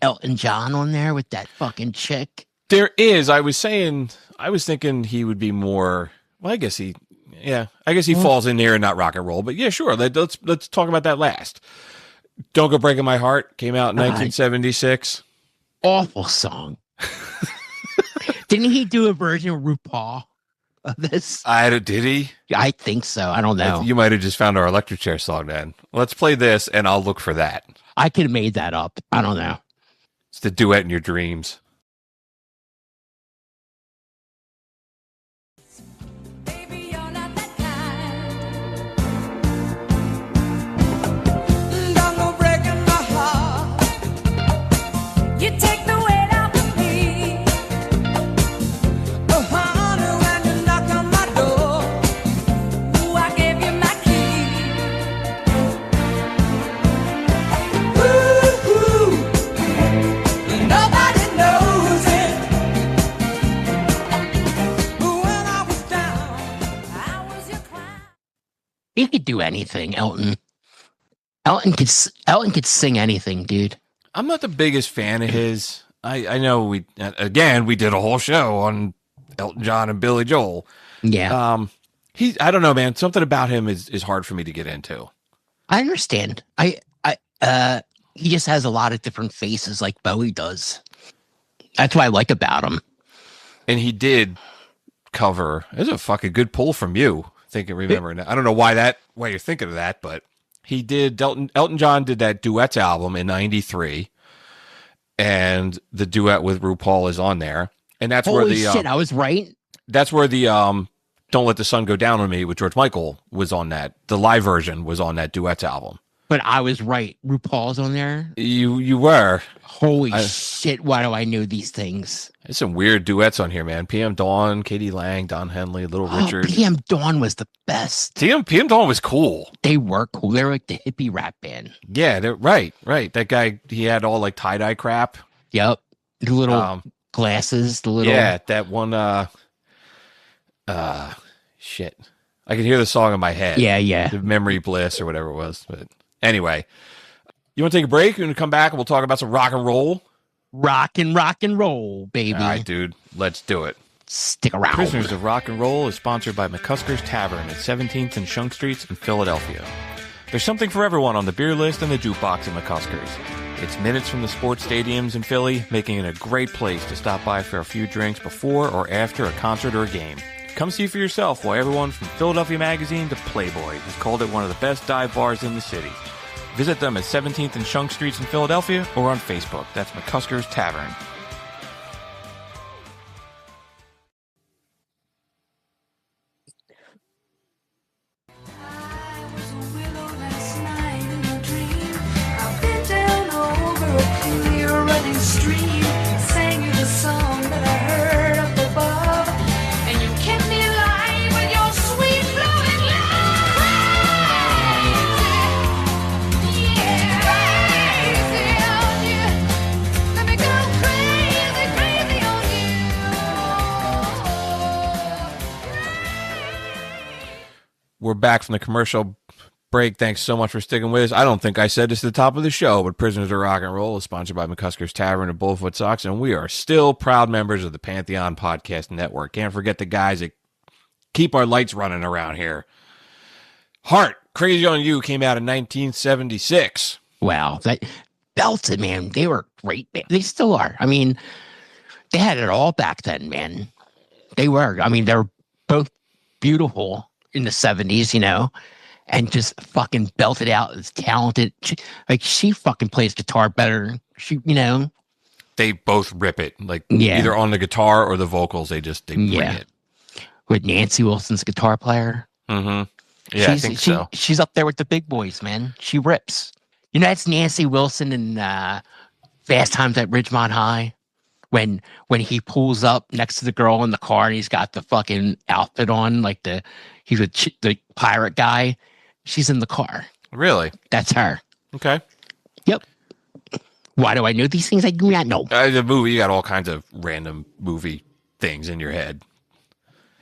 Elton John on there with that fucking chick. There is. I was thinking he would be more. Well, I guess he falls in there and not rock and roll. But yeah, sure. Let's talk about that last. "Don't Go Breaking My Heart" came out in 1976. Awful song. Didn't he do a version of RuPaul of this? Did he? I think so. I don't know. You might have just found our electric chair song then. Let's play this, and I'll look for that. I could have made that up. I don't know. It's the duet in your dreams. Baby, you're not that kind. Don't go breaking my heart. You take the weight off of me. Oh, honey, when you knock on my door. Ooh, I gave you my key. Ooh, nobody knows it. When I was down, I was your clown. He could do anything, Elton. Elton could sing anything, dude. I'm not the biggest fan of his. I know we did a whole show on Elton John and Billy Joel. Yeah. I don't know, man. Something about him is hard for me to get into. I understand. He just has a lot of different faces like Bowie does. That's what I like about him. And he did cover. It's a fucking good pull from you. Remembering that. I don't know why you're thinking of that, but he did. Elton John did that duets album in '93, and the duet with RuPaul is on there. And that's where Holy shit, I was right. That's where the "Don't Let the Sun Go Down on Me" with George Michael was on that. The live version was on that duets album. But I was right. RuPaul's on there. You were. Holy shit! Why do I know these things? There's some weird duets on here, man. PM Dawn, Katie Lang, Don Henley, Little Richard. PM Dawn was the best. PM Dawn was cool. They were cool. They were like the hippie rap band. Yeah, they're right. That guy, he had all like tie-dye crap. Yep. The little glasses, the little. Yeah, that one. Shit. I can hear the song in my head. Yeah. The Memory Bliss or whatever it was. But anyway, you want to take a break? You're going to come back and we'll talk about some rock and roll? Rock and roll, baby. All right, dude. Let's do it. Stick around. Prisoners of Rock and Roll is sponsored by McCusker's Tavern at 17th and Shunk Streets in Philadelphia. There's something for everyone on the beer list and the jukebox at McCusker's. It's minutes from the sports stadiums in Philly, making it a great place to stop by for a few drinks before or after a concert or a game. Come see for yourself why everyone from Philadelphia Magazine to Playboy has called it one of the best dive bars in the city. Visit them at 17th and Shunk Streets in Philadelphia or on Facebook. That's McCusker's Tavern. I was a willow last night in a dream. I bent down over a clear running stream, sang you the song that I heard up above, and you kept me alive with your sweet floating love. Crazy on you. Let me go crazy on you. We're back from the commercial break. Thanks so much for sticking with us. I don't think I said this at the top of the show, but Prisoners of Rock and Roll is sponsored by McCusker's Tavern and Bullfoot Sox, and we are still proud members of the Pantheon Podcast Network. Can't forget the guys that keep our lights running around here. Heart, Crazy on You came out in 1976. Wow, that belted, man. They were great. They still are. I mean, they had it all back then, man. They were. I mean, they were both beautiful in the 70s, and just fucking belted out as talented. She fucking plays guitar better. they both rip it. Like Yeah. either on the guitar or the vocals, they bring Yeah. it. With Nancy Wilson's guitar player. Mm-hmm. Yeah, I think so. She's up there with the big boys, man. She rips. You know, that's Nancy Wilson in Fast Times at Ridgemont High. When he pulls up next to the girl in the car and he's got the fucking outfit on, like he's the pirate guy. She's in the car. Really? That's her. Okay. Yep. Why do I know these things? I do not know. The movie, you got all kinds of random movie things in your head.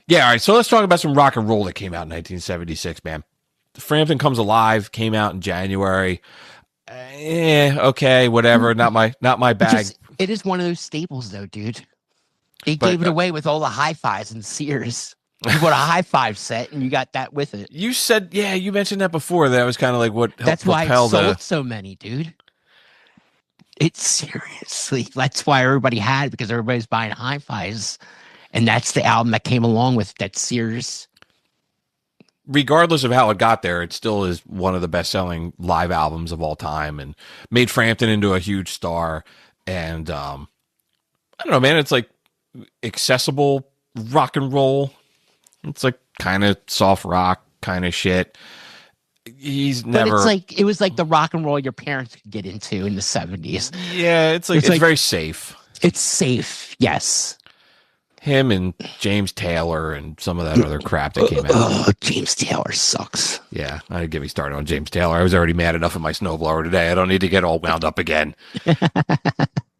Yeah, all right, so let's talk about some rock and roll that came out in 1976, man. Frampton Comes Alive came out in January. Okay, whatever. Not my bag. It is one of those staples, though, dude. They But, gave it away with all the hi-fis and Sears. You bought a hi-fi set, and you got that with it. You said, you mentioned that before. That was kind of like what That's why it propelled sold so many, dude. It's seriously. That's why everybody had it, because everybody's buying hi-fis. And that's the album that came along with that Sears. Regardless of how it got there, it still is one of the best-selling live albums of all time, and made Frampton into a huge star. And I don't know, man. It's like accessible rock and roll. It's like kind of soft rock kind of shit. He's never. But it's like it was like the rock and roll your parents could get into in the 70s. Yeah, it's like it's very safe. It's safe, yes. Him and James Taylor and some of that other crap that came out. Oh, James Taylor sucks. Yeah, I'd get me started on James Taylor. I was already mad enough at my snowblower today. I don't need to get all wound up again.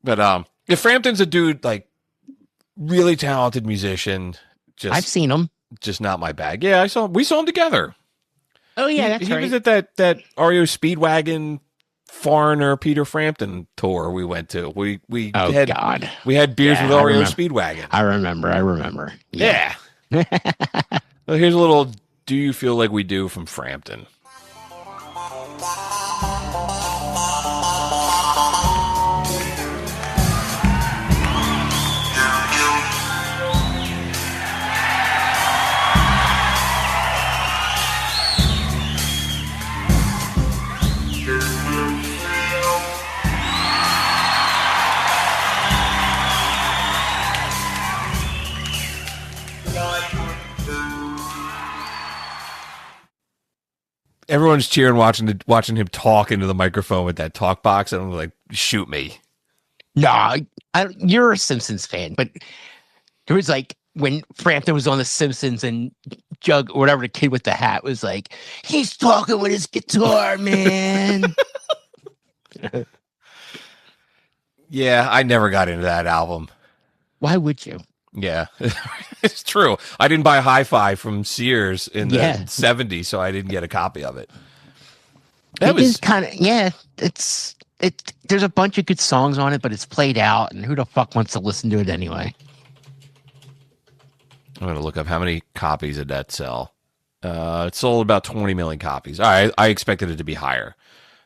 But if Frampton's a dude, like really talented musician. I've seen him. Just not my bag. Yeah, we saw him together. Oh yeah, that's he right. was at that REO Speedwagon Foreigner Peter Frampton tour we went to. We had beers with REO Speedwagon. I remember. Yeah. Well, here's a little "Do You Feel Like We Do" from Frampton. Everyone's cheering, watching him talk into the microphone with that talk box, and I'm like, shoot me. Nah, you're a Simpsons fan, but there was like when Frampton was on The Simpsons and Jug, or whatever, the kid with the hat was like, he's talking with his guitar, man. Yeah, I never got into that album. Why would you? Yeah, it's true. I didn't buy hi-fi from Sears in the 70s, so I didn't get a copy of it. It is kind of, there's a bunch of good songs on it, but it's played out, and who the fuck wants to listen to it anyway? I'm going to look up how many copies did that sell. It sold about 20 million copies. All right, I expected it to be higher.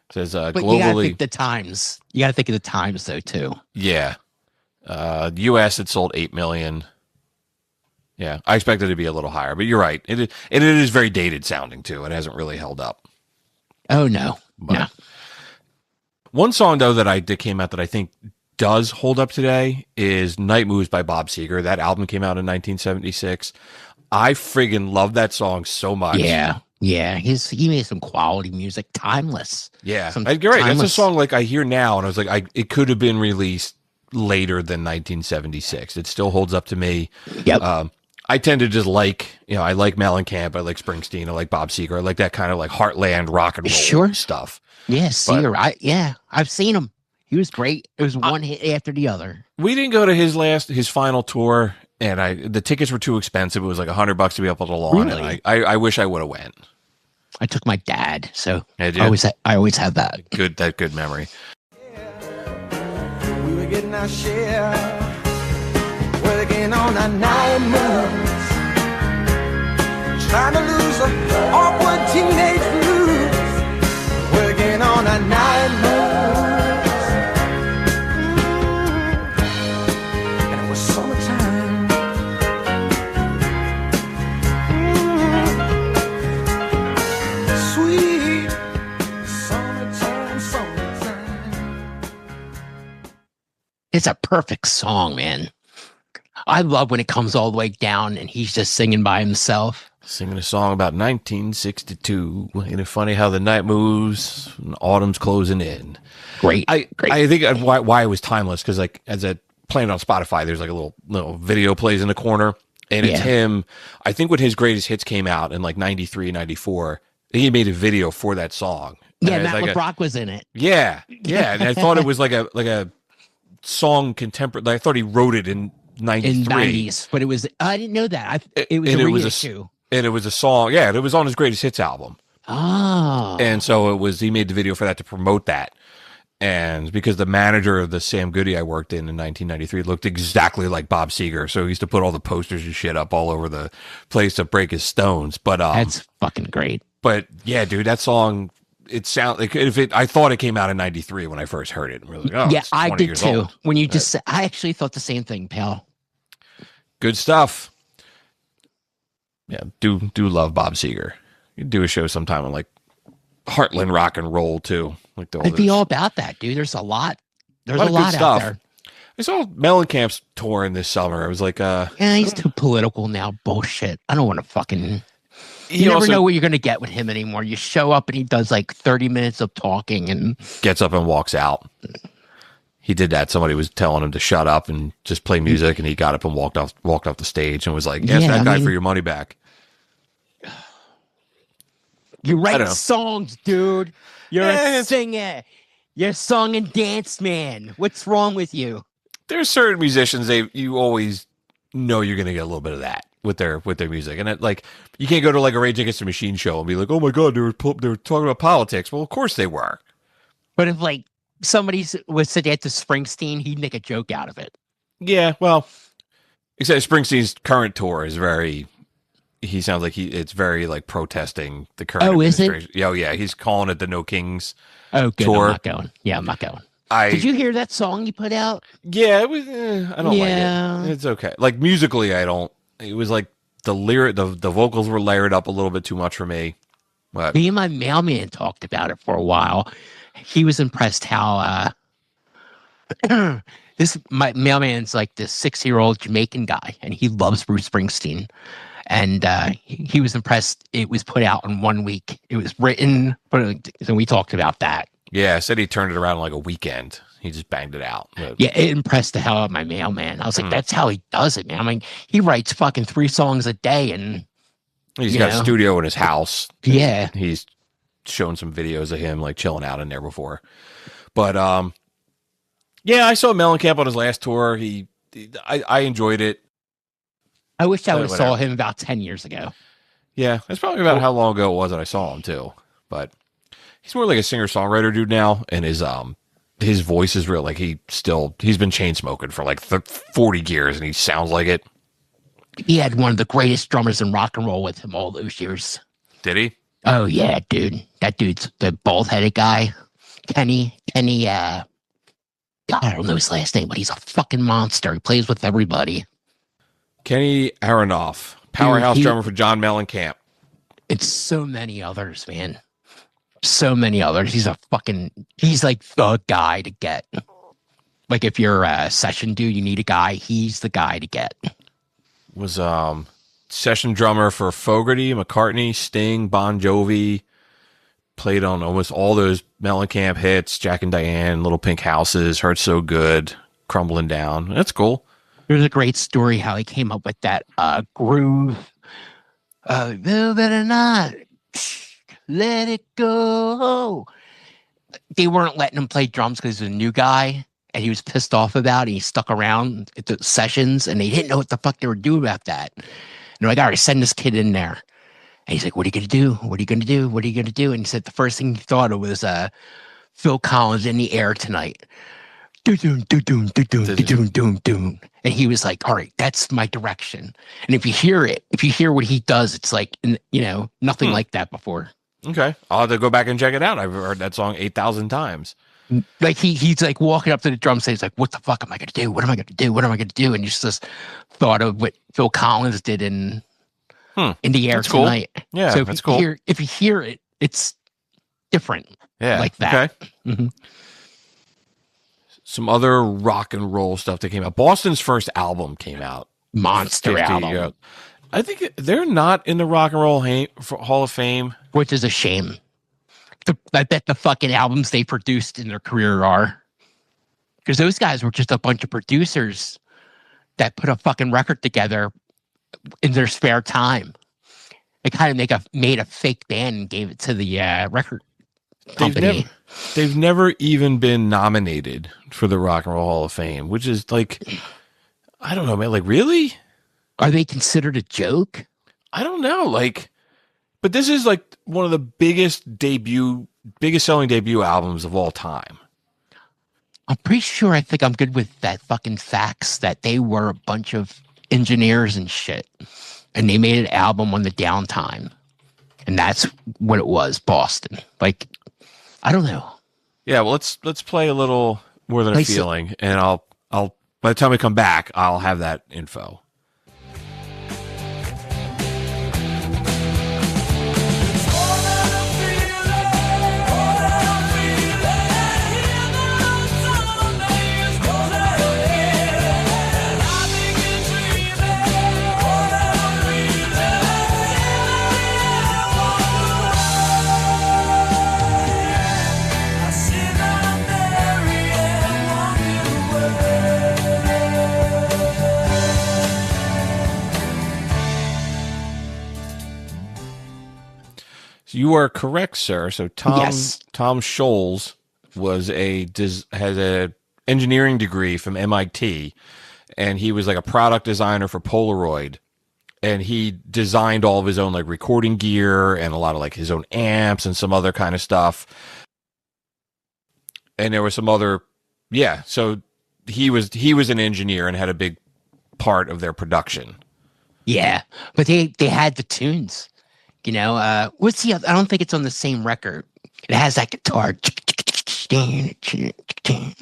It says but globally. You got to think the times. You got to think of the times, though, too. Yeah. U.S. it sold 8 million. Yeah, I expected it to be a little higher, but you're right. It is very dated sounding too. It hasn't really held up. Oh no, no. One song though that came out that I think does hold up today is "Night Moves" by Bob Seger. That album came out in 1976. I friggin' love that song so much. Yeah. He made some quality music, timeless. Yeah, you're right. That's a song like I hear now, and I was like, it could have been released later than 1976. It still holds up to me. Yep. I tend to just I like Mellencamp, I like Springsteen, I like Bob Seger, I like that kind of like heartland rock and roll stuff. Yeah, Seger. I've seen him. He was great. It was one hit after the other. We didn't go to his final tour, and the tickets were too expensive. It was like $100 to be up on the lawn, really? and I wish I would have went. I took my dad, so I always have that. Good memory. We were getting our share, working on our night moves, trying to lose the awkward teenage blues, working on our night moves. And it was summertime. Sweet summertime. It's a perfect song, man. I love when it comes all the way down and he's just singing by himself. Singing a song about 1962. Ain't it funny how the night moves and autumn's closing in? Great. I think why it was timeless, because like as I playing on Spotify, there's like a little video plays in the corner, and it's him. I think when his greatest hits came out in like 93, 94, he made a video for that song. Yeah, Matt LeBrock was in it. Yeah. And I thought it was like a song contemporary. Like I thought he wrote it in 93. In 90s, but it was, I didn't know that. It was a reissue. And it was a song. Yeah, it was on his greatest hits album. Oh. And so he made the video for that to promote that. And because the manager of the Sam Goody I worked in 1993 looked exactly like Bob Seger, so he used to put all the posters and shit up all over the place to break his stones. But that's fucking great. But yeah, dude, that song, it sounds like I thought it came out in 93 when I first heard it. Really, yeah, I did too. Old. When you just said, I actually thought the same thing, pal. Good stuff. Yeah, do love Bob Seger. You do a show sometime on like Heartland rock and roll too. Like I'd be all about that, dude. There's a lot. There's a lot out there. I saw Mellencamp's touring this summer. I was like, yeah, he's too political now. Bullshit. I don't want to fucking. You never know what you're going to get with him anymore. You show up and he does like 30 minutes of talking and gets up and walks out. He did that. Somebody was telling him to shut up and just play music, and he got up and walked off the stage and was like, "Ask that guy for your money back." You write songs, dude. You're a singer. You're a song and dance man. What's wrong with you? There's certain musicians you always know you're going to get a little bit of that with their music, and like you can't go to like a Rage Against the Machine show and be like, "Oh my god, they were talking about politics." Well, of course they were. But if like somebody was to dance to Springsteen, he'd make a joke out of it. Yeah, well, except Springsteen's current tour is very. He sounds like it's very like protesting the current administration. Oh, yeah, he's calling it the No Kings tour. I'm not going. Yeah, I'm not going. Did you hear that song he put out? Yeah, it was. I don't like it. It's okay. Like musically, I don't. It was like the vocals were layered up a little bit too much for me. But me and my mailman talked about it for a while. He was impressed how my mailman's like this 6-year-old Jamaican guy, and he loves Bruce Springsteen. And he was impressed. It was put out in 1 week. It was written, and we talked about that. Yeah, I said he turned it around in like a weekend. He just banged it out. Yeah, it impressed the hell out of my mailman. I was like, that's how he does it, man. I mean, he writes fucking 3 songs a day, and he's got a studio in his house. Yeah, he's shown some videos of him like chilling out in there before. But yeah, I saw Mellencamp on his last tour. I enjoyed it. I wish I would have saw him about 10 years ago. Yeah, that's probably about how long ago it was that I saw him too. But he's more like a singer-songwriter dude now, and his voice is real. Like he's been chain smoking for like 40 years, and he sounds like it. He had one of the greatest drummers in rock and roll with him all those years. Did he? Oh yeah, dude. That dude's the bald-headed guy, Kenny. God, I don't know his last name, but he's a fucking monster. He plays with everybody. Kenny Aronoff, powerhouse drummer for John Mellencamp. It's so many others, man. So many others. He's like the guy to get. Like if you're a session dude, you need a guy. He's the guy to get. Was session drummer for Fogerty, McCartney, Sting, Bon Jovi. Played on almost all those Mellencamp hits. Jack and Diane, Little Pink Houses, Hurt So Good, Crumbling Down. That's cool. There's a great story how he came up with that groove. Velvet or not, let it go. They weren't letting him play drums because he was a new guy, and he was pissed off about it. He stuck around at the sessions, and they didn't know what the fuck they were doing about that. And they're like, all right, send this kid in there. And he's like, what are you going to do? What are you going to do? What are you going to do? And he said the first thing he thought of was Phil Collins, In the Air Tonight. And he was like, all right, that's my direction. And if you hear what he does, it's like, nothing like that before. Okay. I'll have to go back and check it out. I've heard that song 8,000 times. Like he's like walking up to the drum set. He's like, what the fuck am I going to do? What am I going to do? What am I going to do? And he's just thought of what Phil Collins did in the Air Tonight. Cool. Yeah, so that's cool. If you hear it, it's different. Yeah. Like that. Okay. Mm-hmm. some other rock and roll stuff that came out. Boston's first album came out. Monster 50 album. years. I think they're not in the Rock and Roll Hall of Fame. Which is a shame. I bet the fucking albums they produced in their career are. Because those guys were just a bunch of producers that put a fucking record together in their spare time. They kind of made a fake band and gave it to the record company. They've never even been nominated for the Rock and Roll Hall of Fame, which is like, I don't know, man. Like, really? Are they considered a joke? I don't know. Like, but this is like one of the biggest selling debut albums of all time. I'm pretty sure I think I'm good with that fucking facts that they were a bunch of engineers and shit. And they made an album on the downtime. And that's what it was, Boston. Like, I don't know. Yeah, well, let's play a little More Than a Feeling, and I'll by the time we come back, I'll have that info. You are correct, sir. So Tom Scholes has a engineering degree from MIT, and he was like a product designer for Polaroid, and he designed all of his own like recording gear and a lot of like his own amps and some other kind of stuff. And there was some other, yeah. So he was an engineer and had a big part of their production. Yeah, but they had the tunes. You know, what's the other? I don't think it's on the same record. It has that guitar. I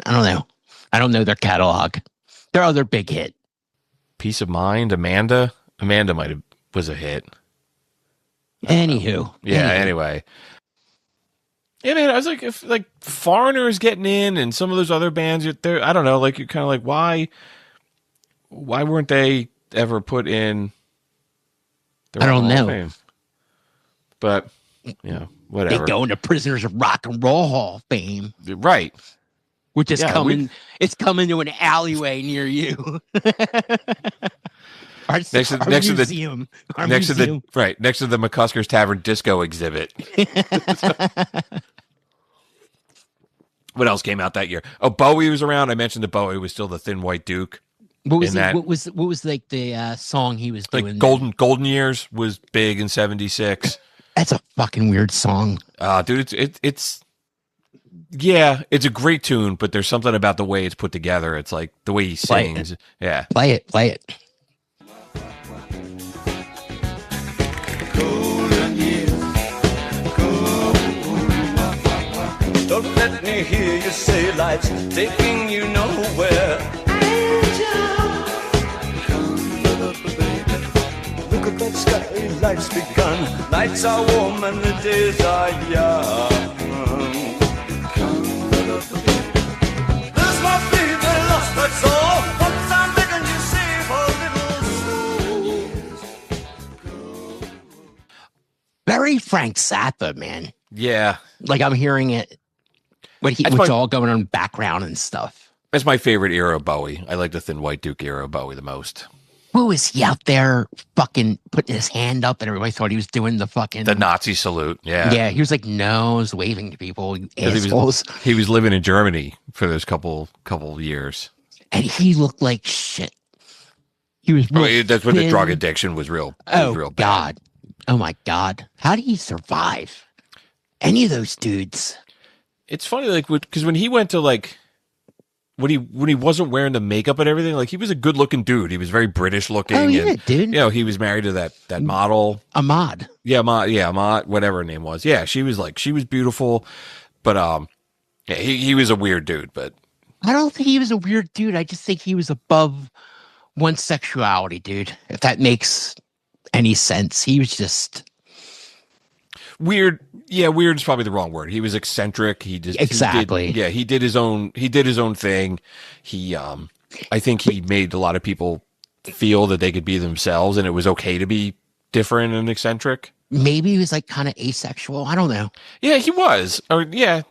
don't know. I don't know their catalog. Their other big hit. Peace of Mind, Amanda was a hit. Anywho. Anyway. Yeah, man, I was like, if like Foreigner is getting in and some of those other bands, there, I don't know, like you're kind of like, why weren't they ever put in? I don't know. But, yeah, whatever. They go into Prisoners of Rock and Roll Hall of Fame. Right. Which is it's coming to an alleyway near you. Next to the museum. Next to the McCusker's Tavern Disco exhibit. What else came out that year? Oh, Bowie was around. I mentioned that Bowie was still the Thin White Duke. What was like the song he was doing? Like Golden Years was big in '76. That's a fucking weird song. Dude, it's it's a great tune, but there's something about the way it's put together. It's like the way he sings. Yeah. Play it. Golden years, don't let me hear you say life's taking you nowhere. Look at that sky, life's begun. Nights are warm and the days are young. There's my baby lost, that's all. Once I'm begging you save a little soul. Very Frank Zappa, man. Yeah. Like I'm hearing it. What's all going on in the background and stuff. That's my favorite era of Bowie. I like the Thin White Duke era of Bowie the most. What was he out there fucking putting his hand up and everybody thought he was doing the Nazi salute? Yeah. Yeah, he was like nose waving to people, assholes. He was living in Germany for those couple years. And he looked like shit. He was that's when the drug addiction was real. Real bad. God. Oh my God. How did he survive? Any of those dudes. It's funny, like, because when he went to like when he wasn't wearing the makeup and everything, like he was a good looking dude. He was very British looking. Oh yeah, and, dude. You know, he was married to that model. Ahmad. Yeah, Ahmad, whatever her name was. Yeah, she was beautiful. But he was a weird dude, but I don't think he was a weird dude. I just think he was above one's sexuality, dude. If that makes any sense. He was just weird. Yeah, weird is probably the wrong word. He was eccentric. He just Exactly. he did his own thing. He I think he made a lot of people feel that they could be themselves and it was okay to be different and eccentric. Maybe he was like kind of asexual. I don't know. Yeah, he was. Or yeah,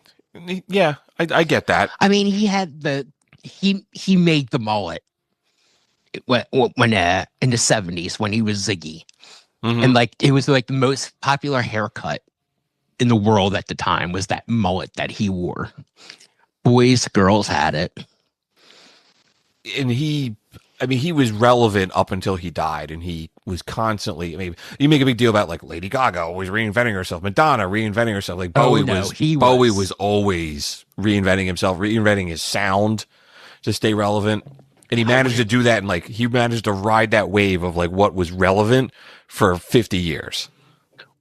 I get that. I mean, he had he made the mullet when in the 70s when he was Ziggy. Mhm. And like it was like the most popular haircut in the world at the time was that mullet that he wore. Boys, girls had it. And he was relevant up until he died, and he was constantly. I mean, you make a big deal about like Lady Gaga always reinventing herself, Madonna reinventing herself. Like Bowie Bowie was always reinventing himself, reinventing his sound to stay relevant, and he managed to do that. And like he managed to ride that wave of like what was relevant for 50 years.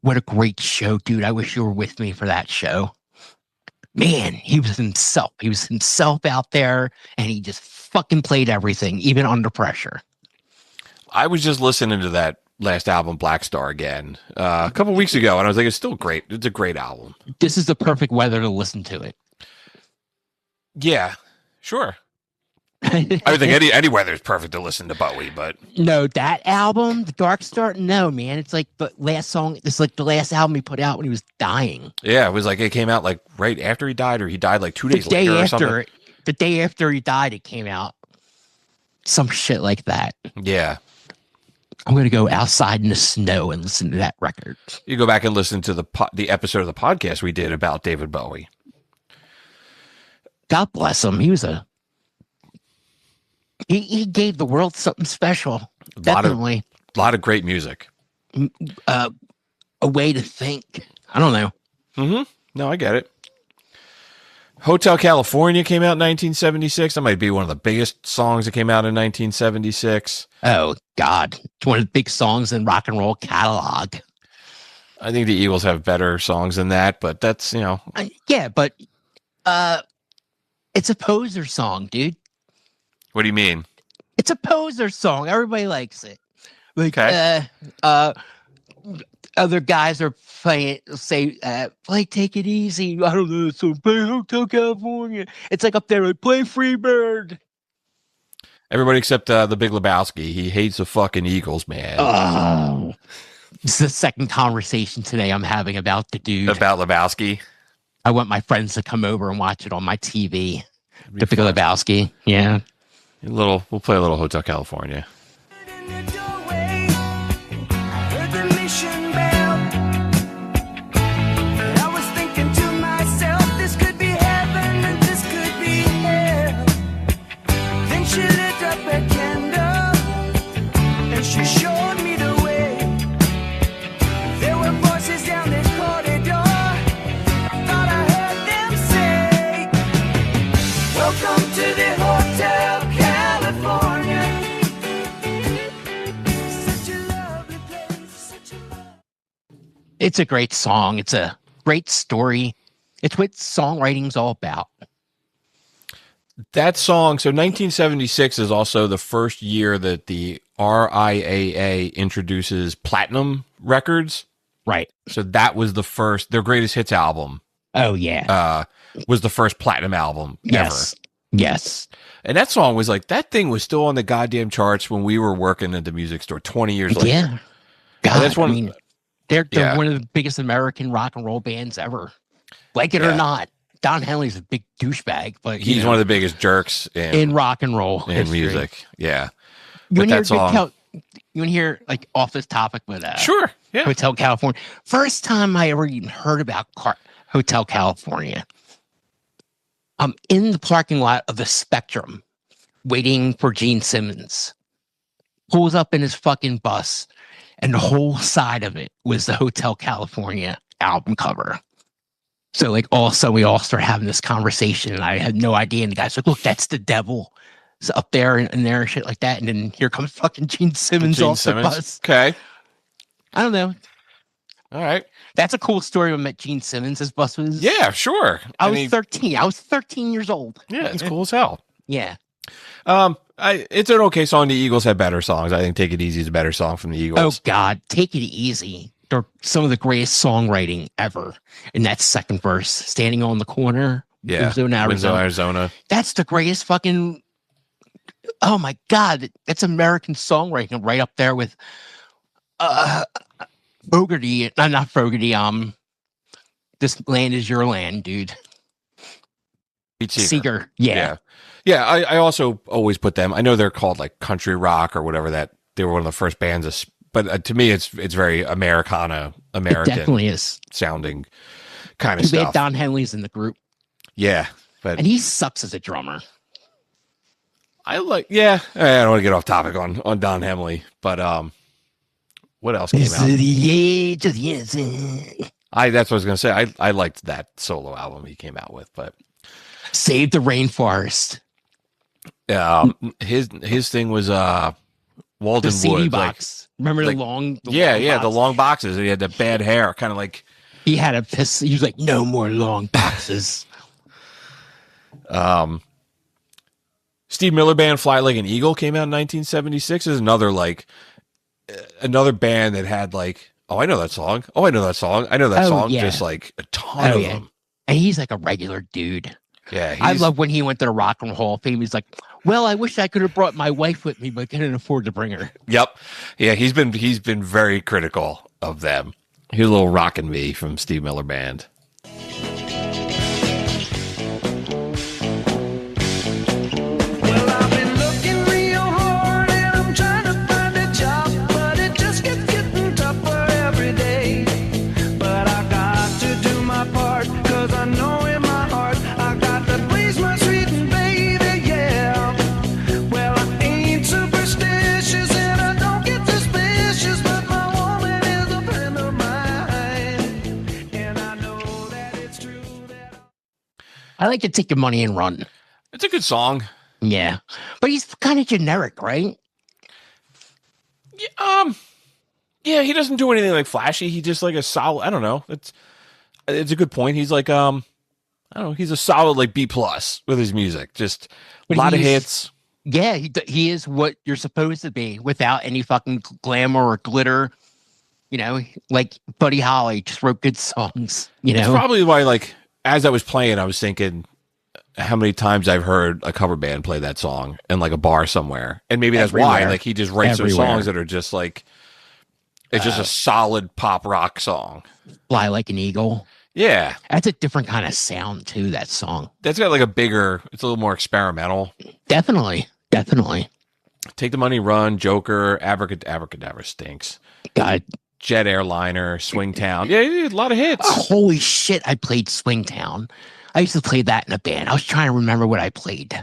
What a great show, dude! I wish you were with me for that show. Man, he was himself. He was himself out there, and he just fucking played everything, even under pressure. I was just listening to that last album, Black Star, again a couple weeks ago, and I was like, it's still great. It's a great album. This is the perfect weather to listen to it. Yeah, sure. I would think any weather is perfect to listen to Bowie, but No, that album, The Dark Star, no, man. It's like the last song. It's like the last album he put out when he was dying. yeah, it was like it came out like right after he died, or he died like 2 days later or something. The day after he died, it came out. Some shit like that. Yeah. I'm going to go outside in the snow and listen to that record. You go back and listen to the episode of the podcast we did about David Bowie. God bless him. He was he gave the world something special. Definitely. A lot of great music. A way to think. I don't know. Mm-hmm. No, I get it. Hotel California came out in 1976. That might be one of the biggest songs that came out in 1976. Oh, God. It's one of the big songs in rock and roll catalog. I think the Eagles have better songs than that, but that's, Yeah, but it's a poser song, dude. What do you mean? It's a poser song. Everybody likes it. Like, Okay. Other guys are playing, play Take It Easy. I don't know. So play Hotel California. It's like up there, like, play Freebird. Everybody except the Big Lebowski. He hates the fucking Eagles, man. Oh. This is the second conversation today I'm having about the dude. About Lebowski? I want my friends to come over and watch it on my TV. The Big Lebowski. Yeah. We'll play a little Hotel California. It's a great song. It's a great story. It's what songwriting's all about. That song, so 1976 is also the first year that the RIAA introduces platinum records. Right. So that was their greatest hits album. Oh, yeah. Was the first platinum album Yes. ever. Yes. And that song was like, that thing was still on the goddamn charts when we were working at the music store 20 years later. Yeah. God, that's one, I mean, they're one of the biggest American rock and roll bands ever. Like it or not. Don Henley's a big douchebag, but he's one of the biggest jerks in rock and roll in music. Yeah. You want to hear like off this topic, but sure. Yeah. Hotel California. First time I ever even heard about Hotel California. I'm in the parking lot of the Spectrum waiting for Gene Simmons. Pulls up in his fucking bus, and the whole side of it was the Hotel California album cover. So, like, all of a sudden, we all start having this conversation, and I had no idea. And the guy's like, look, that's the devil. It's up there and there and shit like that. And then here comes fucking Gene Simmons off the bus. Okay. I don't know. All right. That's a cool story when I met Gene Simmons. His bus was... Yeah, sure. I was 13. I was 13 years old. Yeah, it's cool as hell. Yeah. It's an okay song. The Eagles have better songs. I think Take It Easy is a better song from the Eagles. Oh, God. Take It Easy. some of the greatest songwriting ever in that second verse. Standing on the corner. Yeah. Winslow, Arizona. That's the greatest fucking. Oh my God. That's American songwriting right up there with Fogerty. Not Fogerty. This Land Is Your Land, dude. Pete Seeger. Yeah. Yeah. I also always put them. I know they're called like country rock or whatever that they were one of the first bands, but to me, it's very Americana, American. It definitely is sounding kind of Too bad stuff. Don Henley's in the group. Yeah. But And he sucks as a drummer. I don't want to get off topic on Don Henley, but what else came It's out? the age of the That's what I was gonna say. I liked that solo album he came out with, but Save the Rainforest. his thing was Walden The CD Woods, box. Remember like- the long the long boxes. He had the bad hair, kind of like He had a piss. He was like, no more long boxes. Steve Miller Band. Fly Like an Eagle came out in 1976. Is another band that had like, oh, I know that song. Oh, I know that song. I know that Oh, song. yeah. Just like a ton of them. And he's like a regular dude. Yeah, I love when he went to the Rock and Roll Hall of Fame. He's like, well, I wish I could have brought my wife with me, but I couldn't afford to bring her. Yep. Yeah, he's been very critical of them. Here's a little Rockin' Me from Steve Miller Band. Well, I've been looking real hard and I'm trying to find a job, but it just keeps getting tougher every day. But I got to do my part, 'cause I know in my heart I got to please my sweet baby, yeah. Well, I ain't superstitious and I don't get suspicious, but my woman is a friend of mine, and I know that it's true that I like to take your money and run. It's a good song. Yeah. But he's kind of generic, right? Yeah, he doesn't do anything like flashy. He just like a solid. I don't know. It's a good point. He's like I don't know. He's a solid like B+ with his music. Just But a lot of he's- hits. Yeah, he is what you're supposed to be without any fucking glamour or glitter. You know, like Buddy Holly just wrote good songs. You It's know, probably why, like, as I was playing, I was thinking how many times I've heard a cover band play that song in like a bar somewhere, and maybe that's why. Everywhere. Like, he just writes those Everywhere. songs that are just like it's just a solid pop rock song. Fly Like an Eagle. Yeah, That's a different kind of sound too. That song, that's got like a bigger. It's a little more experimental. definitely. Take the Money, Run, Joker, Abracadabra stinks. God, Jet Airliner, Swingtown. Yeah, he did a lot of hits. holy shit! I played Swingtown. I used to play that in a band. I was trying to remember what I played.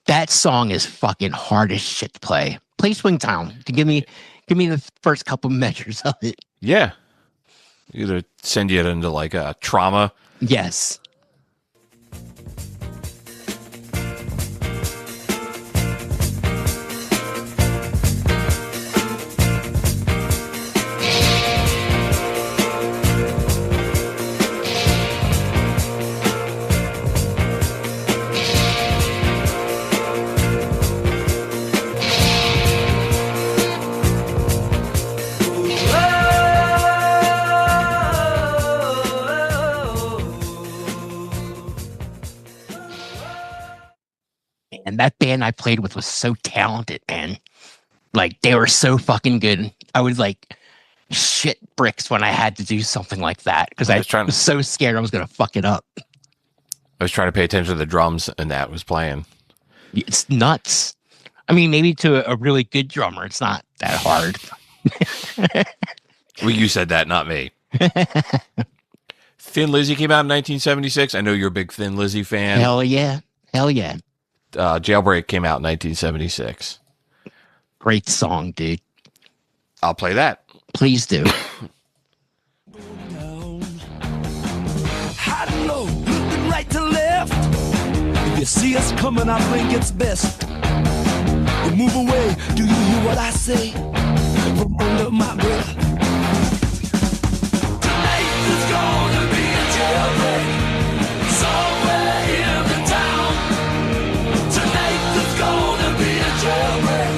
That song is fucking hard as shit to play. Play Swingtown. To give me the first couple measures of it. Yeah, either send you into like a trauma. Yes. And that band I played with was so talented, man. Like, they were so fucking good. I was like shit bricks when I had to do something like that because I was so scared I was going to fuck it up. I was trying to pay attention to the drums, and that was playing. It's nuts. I mean, maybe to a really good drummer, it's not that hard. Well, you said that, not me. Thin Lizzy came out in 1976. I know you're a big Thin Lizzy fan. Hell yeah. Jailbreak came out in 1976. Great song, dude. I'll play that. Please do. high to low, looking right to left. If you see us coming, I think it's best you move away. Do you hear what I say from under my breath? Tonight is gonna be a jailbreak somewhere in the town. Tonight is gonna be a jailbreak,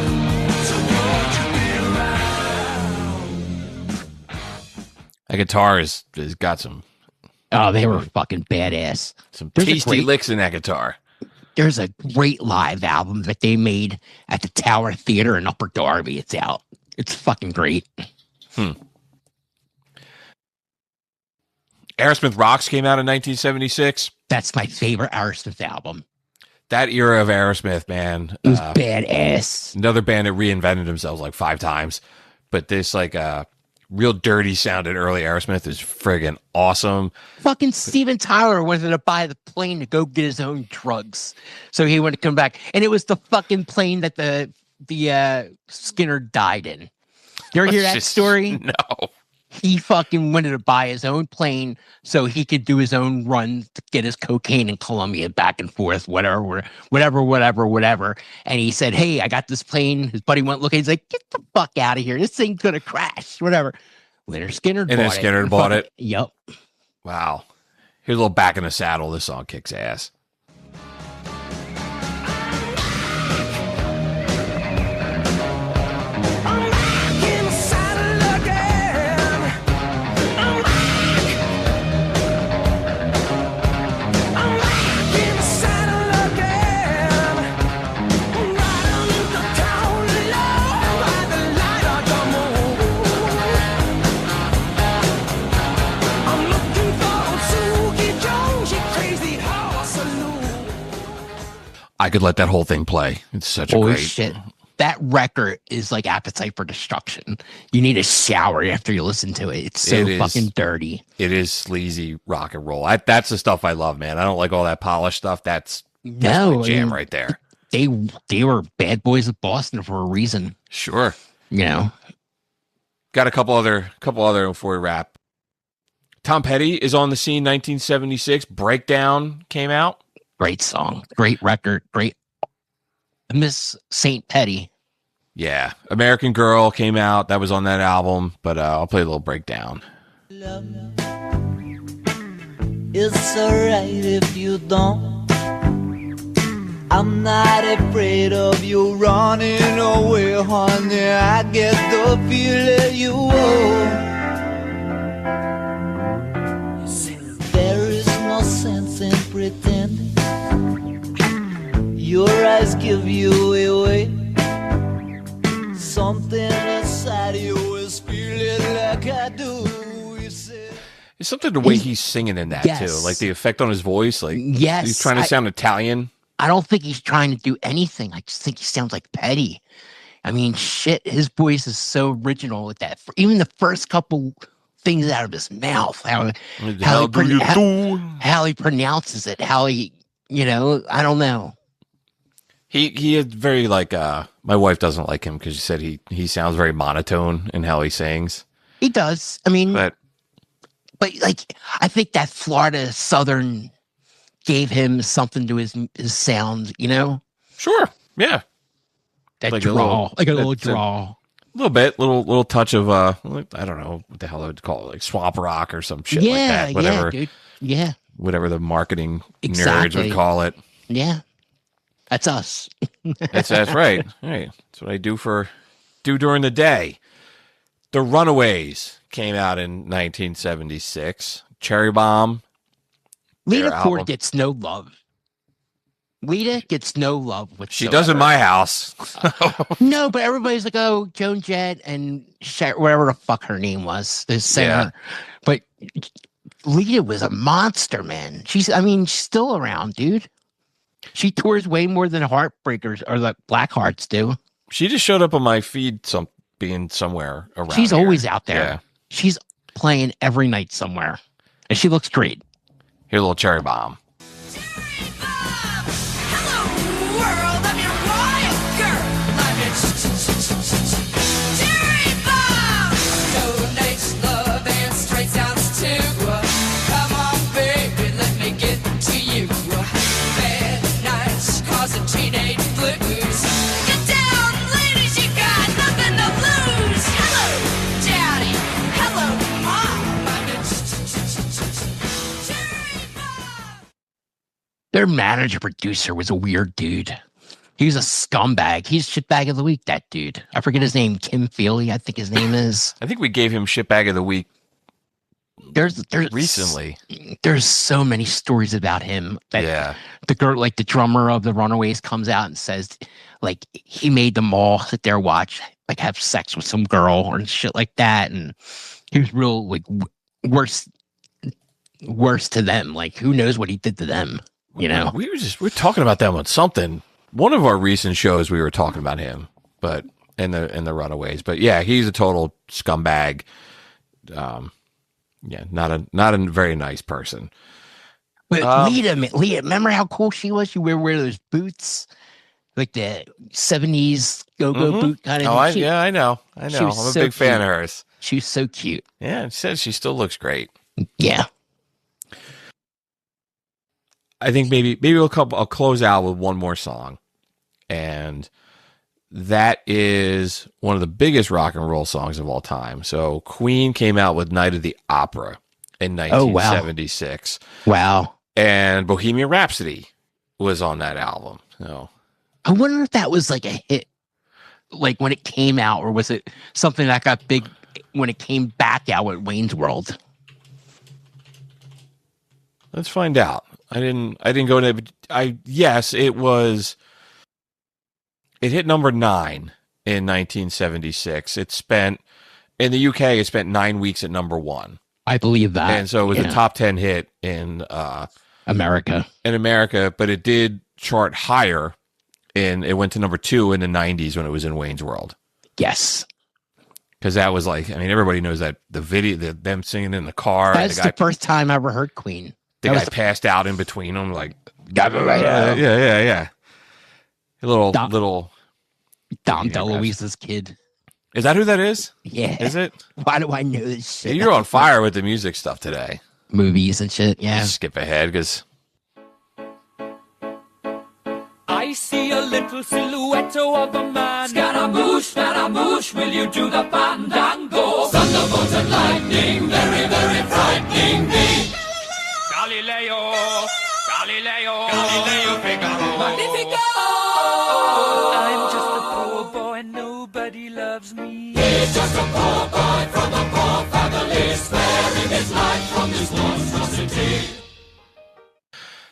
so won't you be around? That guitar has got some Oh, they were fucking badass. There's tasty licks in that guitar. There's a great live album that they made at the Tower Theater in Upper Darby. It's out. It's fucking great. Aerosmith Rocks came out in 1976. That's my favorite Aerosmith album. That era of Aerosmith, man. It was badass. Another band that reinvented themselves like 5 times. But this like real dirty sounded early Aerosmith is friggin' awesome. Fucking Steven Tyler wanted to buy the plane to go get his own drugs. So he wanted to come back. And it was the fucking plane that the Skinner died in. You ever hear that story? No. He fucking wanted to buy his own plane so he could do his own run to get his cocaine in Colombia back and forth, whatever. And he said, hey, I got this plane. His buddy went looking. He's like, get the fuck out of here. This thing's going to crash, whatever. Leonard Skinner bought it. Yep. Wow. Here's a little Back in the Saddle. This song kicks ass. I could let that whole thing play. It's such a great shit. That record is like Appetite for Destruction. You need a shower after you listen to it. It's so fucking dirty. It is sleazy rock and roll. That's the stuff I love, man. I don't like all that polished stuff. That's my jam right there. They were bad boys of Boston for a reason. Sure. You know. Got a couple other before we wrap. Tom Petty is on the scene 1976. Breakdown came out. Great song, great record, great. Miss St. Petty. Yeah, American Girl came out. That was on that album, but I'll play a little Breakdown. It's alright if you don't. I'm not afraid of you running away, honey. I get the feeling you won't. There is no sense in pretending. Your eyes give you away. Something inside you is feeling like I do. It's something the way he's singing in that too, like the effect on his voice. Like he's trying to sound Italian. I don't think he's trying to do anything. I just think he sounds like Petty. I mean, shit, his voice is so original with that. Even the first couple things out of his mouth, how he pronounces it, how he, I don't know. He is very like my wife doesn't like him because she said he sounds very monotone in how he sings. He does. I mean, but like I think that Florida Southern gave him something to his sound, Sure, yeah. That like drawl, a little drawl. A little bit, little touch of I don't know what the hell I would call it, like swamp rock or some shit like that. Whatever, yeah, dude. Yeah. Whatever the marketing nerds would call it. Yeah. That's us. That's right. Hey, that's what I do during the day. The Runaways came out in 1976. Cherry Bomb. Lita Ford gets no love. Lita gets no love whatsoever. She does in my house. No, but everybody's like, oh, Joan Jett and whatever the fuck her name was, the singer. Yeah. But Lita was a monster, man. She's still around, dude. She tours way more than Heartbreakers or the Blackhearts do. She just showed up on my feed being somewhere around. She's here. Always out there. Yeah. She's playing every night somewhere. And she looks great. Here's a little Cherry Bomb. Their manager producer was a weird dude. He was a scumbag. He's shitbag of the week, that dude. I forget his name. Kim Feely, I think his name is. I think we gave him shitbag of the week there's recently. There's so many stories about him. That Yeah. the girl, like the drummer of the Runaways, comes out and says, like, he made them all sit there watch, like, have sex with some girl or shit like that, and he was real like worse to them. Like, who knows what he did to them? You know, we were talking about them on something. One of our recent shows, we were talking about him, but in the Runaways. But yeah, he's a total scumbag. Yeah, not a very nice person. But Leah, remember how cool she was? She would wear those boots, like the 70s go-go boot kind of. I know. I'm a big fan of hers. She was so cute. Yeah, it says she still looks great. Yeah. I think maybe I'll close out with one more song, and that is one of the biggest rock and roll songs of all time. So Queen came out with Night of the Opera in 1976. Wow. And Bohemian Rhapsody was on that album. So I wonder if that was like a hit, like when it came out, or was it something that got big when it came back out at Wayne's World? Let's find out. I didn't go into. Yes, it was. It hit number 9 in 1976. It spent in the UK. It spent 9 weeks at number 1. I believe that, and so it was a top 10 hit in America. But it did chart higher, and it went to number 2 in the 90s when it was in Wayne's World. Yes, because that was like, I mean, everybody knows that the video, them singing in the car. That's the first time I ever heard Queen. The guy passed out in between them, like, yeah. A little Dom DeLuise's kid. Is that who that is? Yeah. Is it? Why do I know this shit? You're on fire with the music stuff today. Movies and shit, yeah. Just skip ahead, because I see a little silhouette of a man. Scaramouche, will you do the fandango? Thunderbolts and lightning, very, very frightening me. Galileo, Figaro. Magnifico! I'm just a poor boy, nobody loves me. He's just a poor boy from a poor family, sparing his life from this monstrosity.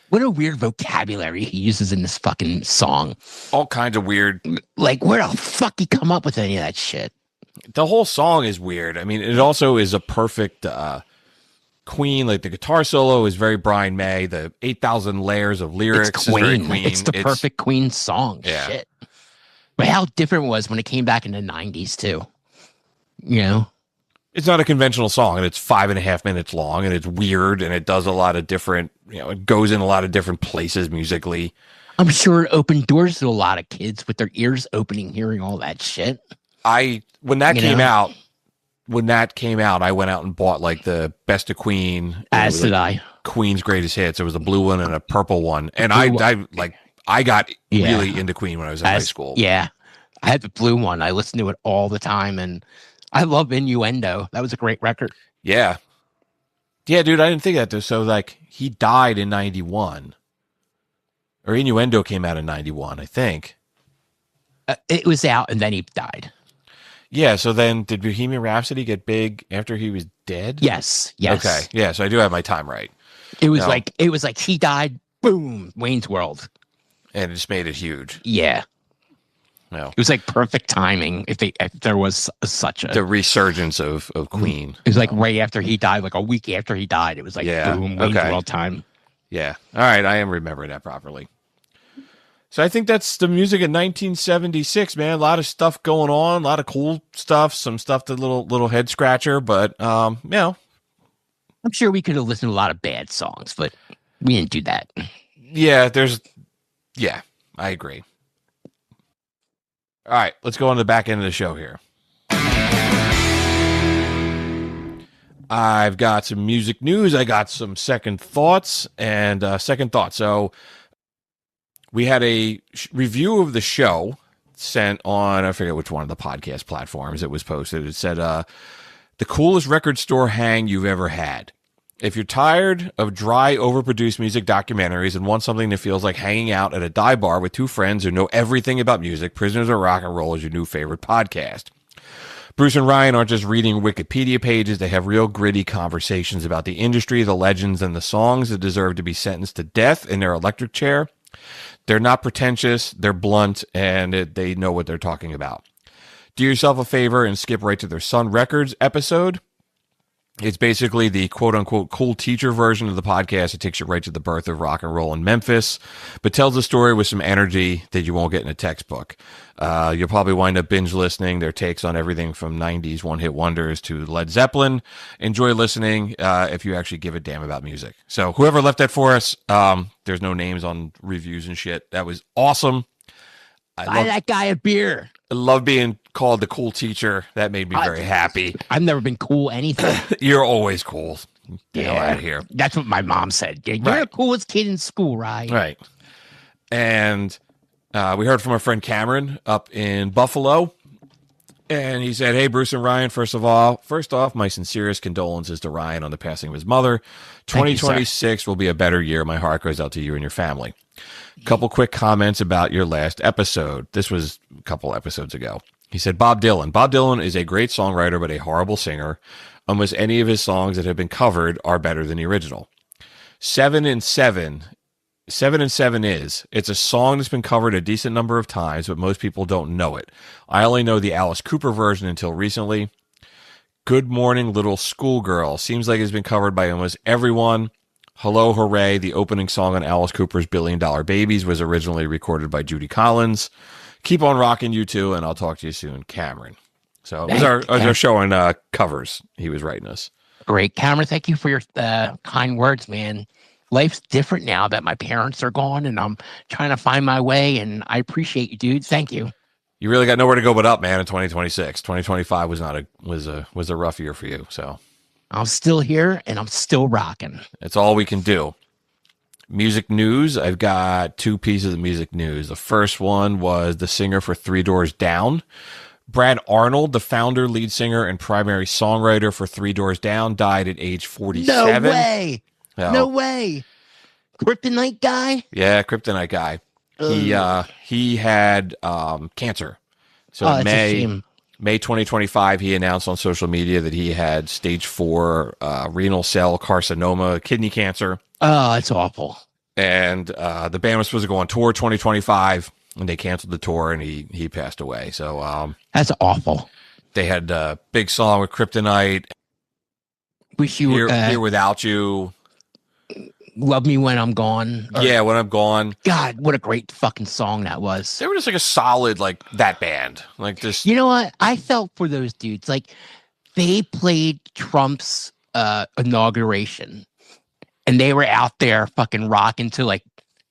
What a weird vocabulary he uses in this fucking song. All kinds of weird. Like, where the fuck he come up with any of that shit? The whole song is weird. I mean, it also is a perfect Queen. Like, the guitar solo is very Brian May. The 8,000 layers of lyrics is very Queen. It's the perfect Queen song. Yeah. Shit. But how different it was when it came back in the 90s, too. You know? It's not a conventional song, and it's 5.5 minutes long, and it's weird, and it does a lot of different, it goes in a lot of different places musically. I'm sure it opened doors to a lot of kids with their ears opening, hearing all that shit. When that came out, I went out and bought like the Best of Queen. As did I. Queen's Greatest Hits. There was a blue one and a purple one, and I got really into Queen when I was in high school. Yeah, I had the blue one. I listened to it all the time, and I love Innuendo. That was a great record. Yeah, dude. I didn't think that though. So like, he died in 91, or Innuendo came out in 91, I think. It was out, and then he died. Yeah, so then did Bohemian Rhapsody get big after he was dead? Yes. Okay, yeah, so I do have my time right. It was like he died, boom, Wayne's World. And it just made it huge. Yeah. No. It was like perfect timing if there was such a... The resurgence of Queen. It was like right after he died, like a week after he died. It was like, boom, Wayne's World time. Yeah. All right, I am remembering that properly. So I think that's the music in 1976, man. A lot of stuff going on, a lot of cool stuff, some stuff that little head scratcher, but I'm sure we could have listened to a lot of bad songs, but we didn't do that. Yeah, I agree. All right, let's go on to the back end of the show here. I've got some music news. I got some second thoughts. So we had a review of the show sent on, I forget which one of the podcast platforms it was posted. It said, the coolest record store hang you've ever had. If you're tired of dry, overproduced music documentaries and want something that feels like hanging out at a dive bar with two friends who know everything about music, Prisoners of Rock and Roll is your new favorite podcast. Bruce and Ryan aren't just reading Wikipedia pages. They have real gritty conversations about the industry, the legends, and the songs that deserve to be sentenced to death in their electric chair. They're not pretentious, they're blunt, and they know what they're talking about. Do yourself a favor and skip right to their Sun Records episode. It's basically the quote-unquote cool teacher version of the podcast. It takes you right to the birth of rock and roll in Memphis, but tells the story with some energy that you won't get in a textbook. You'll probably wind up binge listening their takes on everything from 90s one-hit wonders to Led Zeppelin. Enjoy listening if you actually give a damn about music. So whoever left that for us, there's no names on reviews and shit. That was awesome. Buy that guy a beer. I love being called the cool teacher. That made me very happy. I've never been cool anything. You're always cool. Get out of here. That's what my mom said. You're Right. the coolest kid in school, right? Right. And we heard from our friend Cameron up in Buffalo. And he said, hey, Bruce and Ryan, first off, my sincerest condolences to Ryan on the passing of his mother. 2026 will be a better year. My heart goes out to you and your family. A couple quick comments about your last episode. This was a couple episodes ago. He said, Bob Dylan. Bob Dylan is a great songwriter, but a horrible singer. Almost any of his songs that have been covered are better than the original. 7 and 7. 7 and 7 is, it's a song that's been covered a decent number of times, but most people don't know it. I only know the Alice Cooper version until recently. Good Morning Little Schoolgirl. Seems like it's been covered by almost everyone. Hello Hooray, the opening song on Alice Cooper's $1 Billion Babies, was originally recorded by Judy Collins. Keep on rocking, you two, and I'll talk to you soon, Cameron. So it was our show on covers he was writing us. Great. Cameron, thank you for your kind words, man. Life's different now that my parents are gone, and I'm trying to find my way, and I appreciate you, dude. Thank you. You really got nowhere to go but up, man, in 2026. 2025 was a rough year for you, so... I'm still here, and I'm still rocking. That's all we can do. Music news. I've got two pieces of music news. The first one was the singer for Three Doors Down. Brad Arnold, the founder, lead singer, and primary songwriter for Three Doors Down, died at age 47. No way. So, No way. Kryptonite guy? Yeah, Kryptonite guy. He had cancer. So that's a shame. May 2025, he announced on social media that he had stage 4 renal cell carcinoma, kidney cancer. Oh, that's awful. And the band was supposed to go on tour 2025, and they canceled the tour, and he passed away. So that's awful. They had a big song with Kryptonite. Wish you were Here Without You. Love Me When I'm Gone. Yeah, When I'm Gone. God, what a great fucking song that was. They were just like a solid, like, that band. Like this. You know what? I felt for those dudes. Like, they played Trump's inauguration, and they were out there fucking rocking to, like,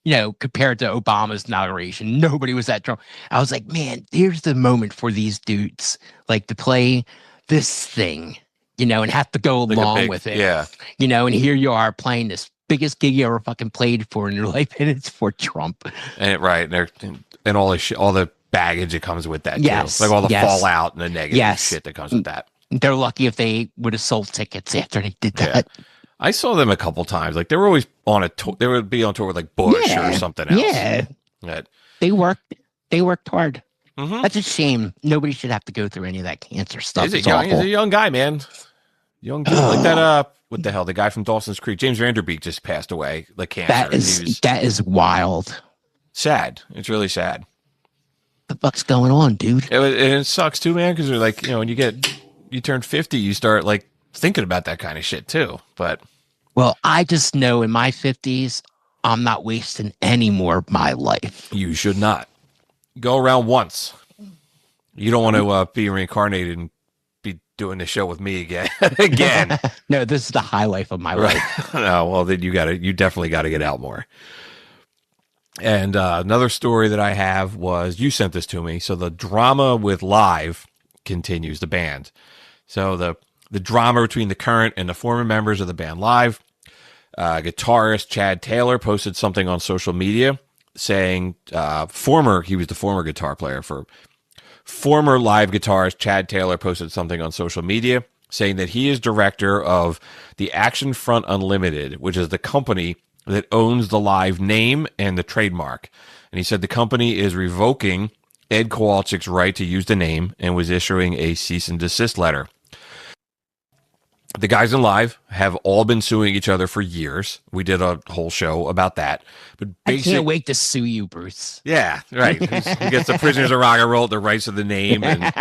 you know, compared to Obama's inauguration. Nobody was at Trump. I was like, man, here's the moment for these dudes, like, to play this thing, you know, and have to go Like along with it. Yeah. You know, and here you are playing this biggest gig you ever fucking played for in your life, and it's for Trump. And and all the all the baggage that comes with that. Yes, too. Like all the yes. fallout and the negative shit that comes with that. They're lucky if they would have sold tickets after they did that. I saw them a couple times. Like they were always on a tour. They would be on tour with like Bush or something else. Yeah, That they worked hard. Mhm. That's a shame. Nobody should have to go through any of that cancer stuff. He's It's a awful. young guy, man. Young dude. Like that. What the hell? The guy from Dawson's Creek, James Vanderbeek, just passed away. Like cancer. That is wild. Sad. It's really sad. What the fuck's going on, dude? It sucks too, man. Because like when you turn 50, you start like thinking about that kind of shit too. But Well, I just know in my 50s, I'm not wasting any more of my life. you should not go around once. You don't want to be reincarnated and be doing the show with me again. again. No, this is the high life of my life. No, well then you definitely got to get out more. And another story that I have was, you sent this to me. So the drama with Live continues, the band. So the drama between the current and the former members of the band Live. Guitarist Chad Taylor posted something on social media saying he was the former guitar player for former Live guitarist Chad Taylor posted something on social media saying that he is director of the Action Front Unlimited, which is the company that owns the Live name and the trademark. And he said the company is revoking Ed Kowalczyk's right to use the name and was issuing a cease and desist letter. The guys in Live have all been suing each other for years. We did a whole show about that. But I can't wait to sue you, Bruce. Yeah, right. He gets the Prisoners of Rock and Roll, the rights of the name. And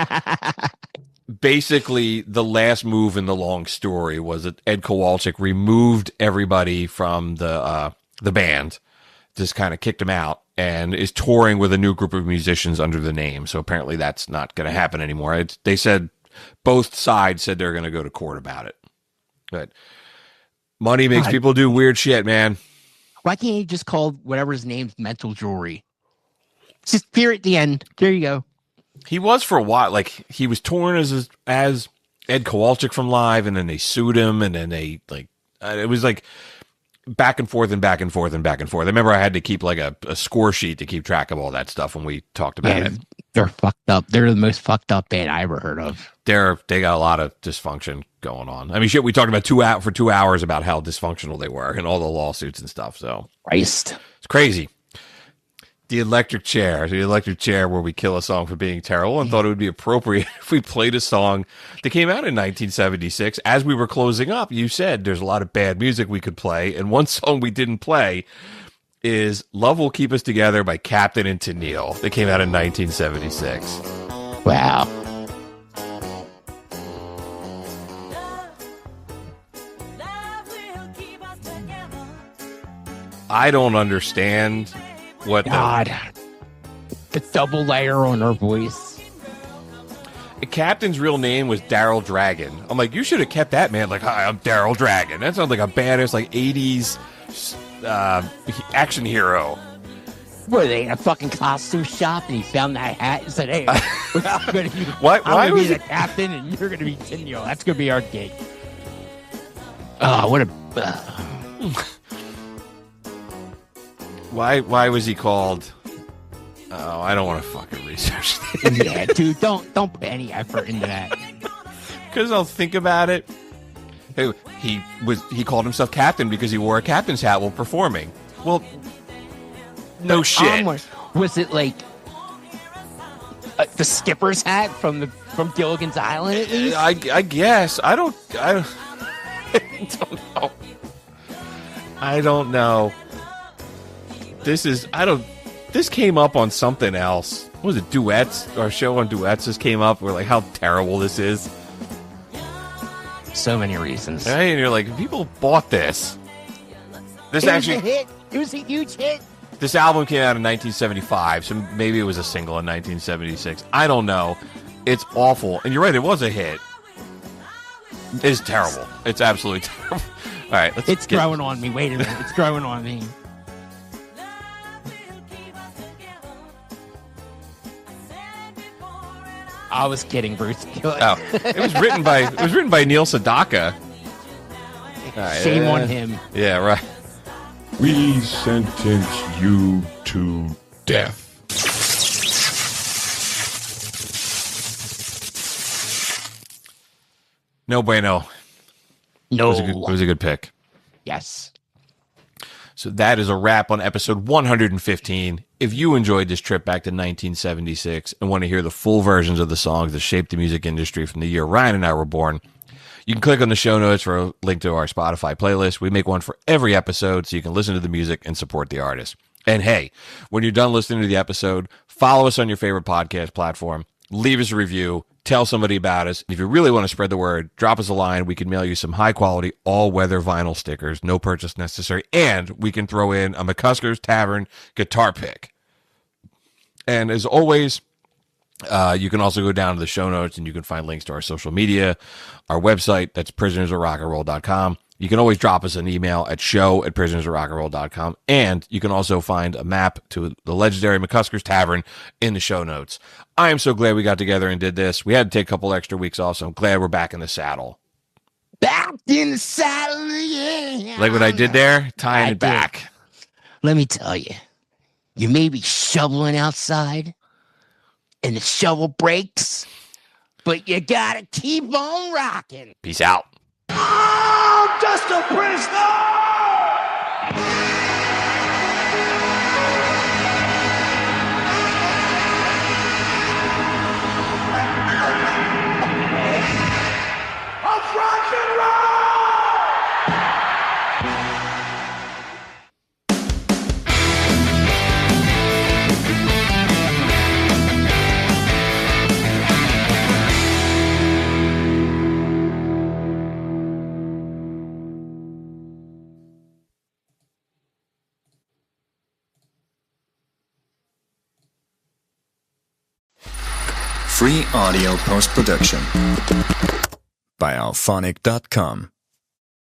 basically, the last move in the long story was that Ed Kowalczyk removed everybody from the band, just kind of kicked him out, and is touring with a new group of musicians under the name. So apparently that's not going to happen anymore. They said, both sides said they're going to go to court about it. But money makes people do weird shit, man. Why can't he just call whatever his name's Mental Jewelry? Just peer at the end. There you go. He was for a while. Like, he was touring as Ed Kowalczyk from Live, and then they sued him, and then they, like, it was like back and forth and back and forth and back and forth. I remember I had to keep like a score sheet to keep track of all that stuff when we talked about it. They're fucked up. They're the most fucked up band I ever heard of. They got a lot of dysfunction going on. I mean, shit, we talked about for 2 hours about how dysfunctional they were and all the lawsuits and stuff. So Christ, it's crazy. The electric chair where we kill a song for being terrible, and thought it would be appropriate if we played a song that came out in 1976. As we were closing up, you said there's a lot of bad music we could play, and one song we didn't play is Love Will Keep Us Together by Captain and Tennille that came out in 1976. Wow. I don't understand what the double layer on her voice. The captain's real name was Daryl Dragon. I'm like, you should have kept that, man. Like, hi, I'm Daryl Dragon. That sounds like a badass, like 80s action hero. Were they in a fucking costume shop and he found that hat and said, "Hey, I'm gonna be, why I'm gonna was be the captain and you're gonna be Tennille. That's gonna be our gig." Oh, what a. Why was he called? Oh, I don't want to fucking research this. Yeah, dude, don't put any effort into that. Because I'll think about it. He called himself captain because he wore a captain's hat while performing. Well, no shit. Was it like the skipper's hat from Gilligan's Island? At least? I guess. I don't know. I don't know. This came up on something else. What was it, Duets? Our show on Duets just came up. We're like, how terrible this is. So many reasons. Right? And you're like, people bought this. This actually, was a hit. It was a huge hit. This album came out in 1975, so maybe it was a single in 1976. I don't know. It's awful. And you're right, it was a hit. It's terrible. It's absolutely terrible. All right, it's growing on me. Wait a minute. It's growing on me. I was kidding, Bruce. Oh, it was written by Neil Sedaka. Right, Shame on him. Yeah, right. We sentence you to death. No bueno. No. It was a good pick. Yes. So that is a wrap on episode 115. If you enjoyed this trip back to 1976 and want to hear the full versions of the songs that shaped the music industry from the year Ryan and I were born, you can click on the show notes for a link to our Spotify playlist. We make one for every episode so you can listen to the music and support the artist. And hey, when you're done listening to the episode, follow us on your favorite podcast platform, leave us a review, tell somebody about us. If you really want to spread the word, drop us a line. We can mail you some high-quality, all-weather vinyl stickers, no purchase necessary, and we can throw in a McCusker's Tavern guitar pick. And as always, you can also go down to the show notes, and you can find links to our social media, our website, that's prisonersofrockandroll.com. You can always drop us an email at show@prisonersofrockandroll.com, and you can also find a map to the legendary McCusker's Tavern in the show notes. I am so glad we got together and did this. We had to take a couple extra weeks off, so I'm glad we're back in the saddle. Back in the saddle, yeah. Like what I did there? Tying it back. Let me tell you, you may be shoveling outside, and the shovel breaks, but you gotta keep on rocking. Peace out. I'm just a prisoner! Free audio post-production by alphonic.com.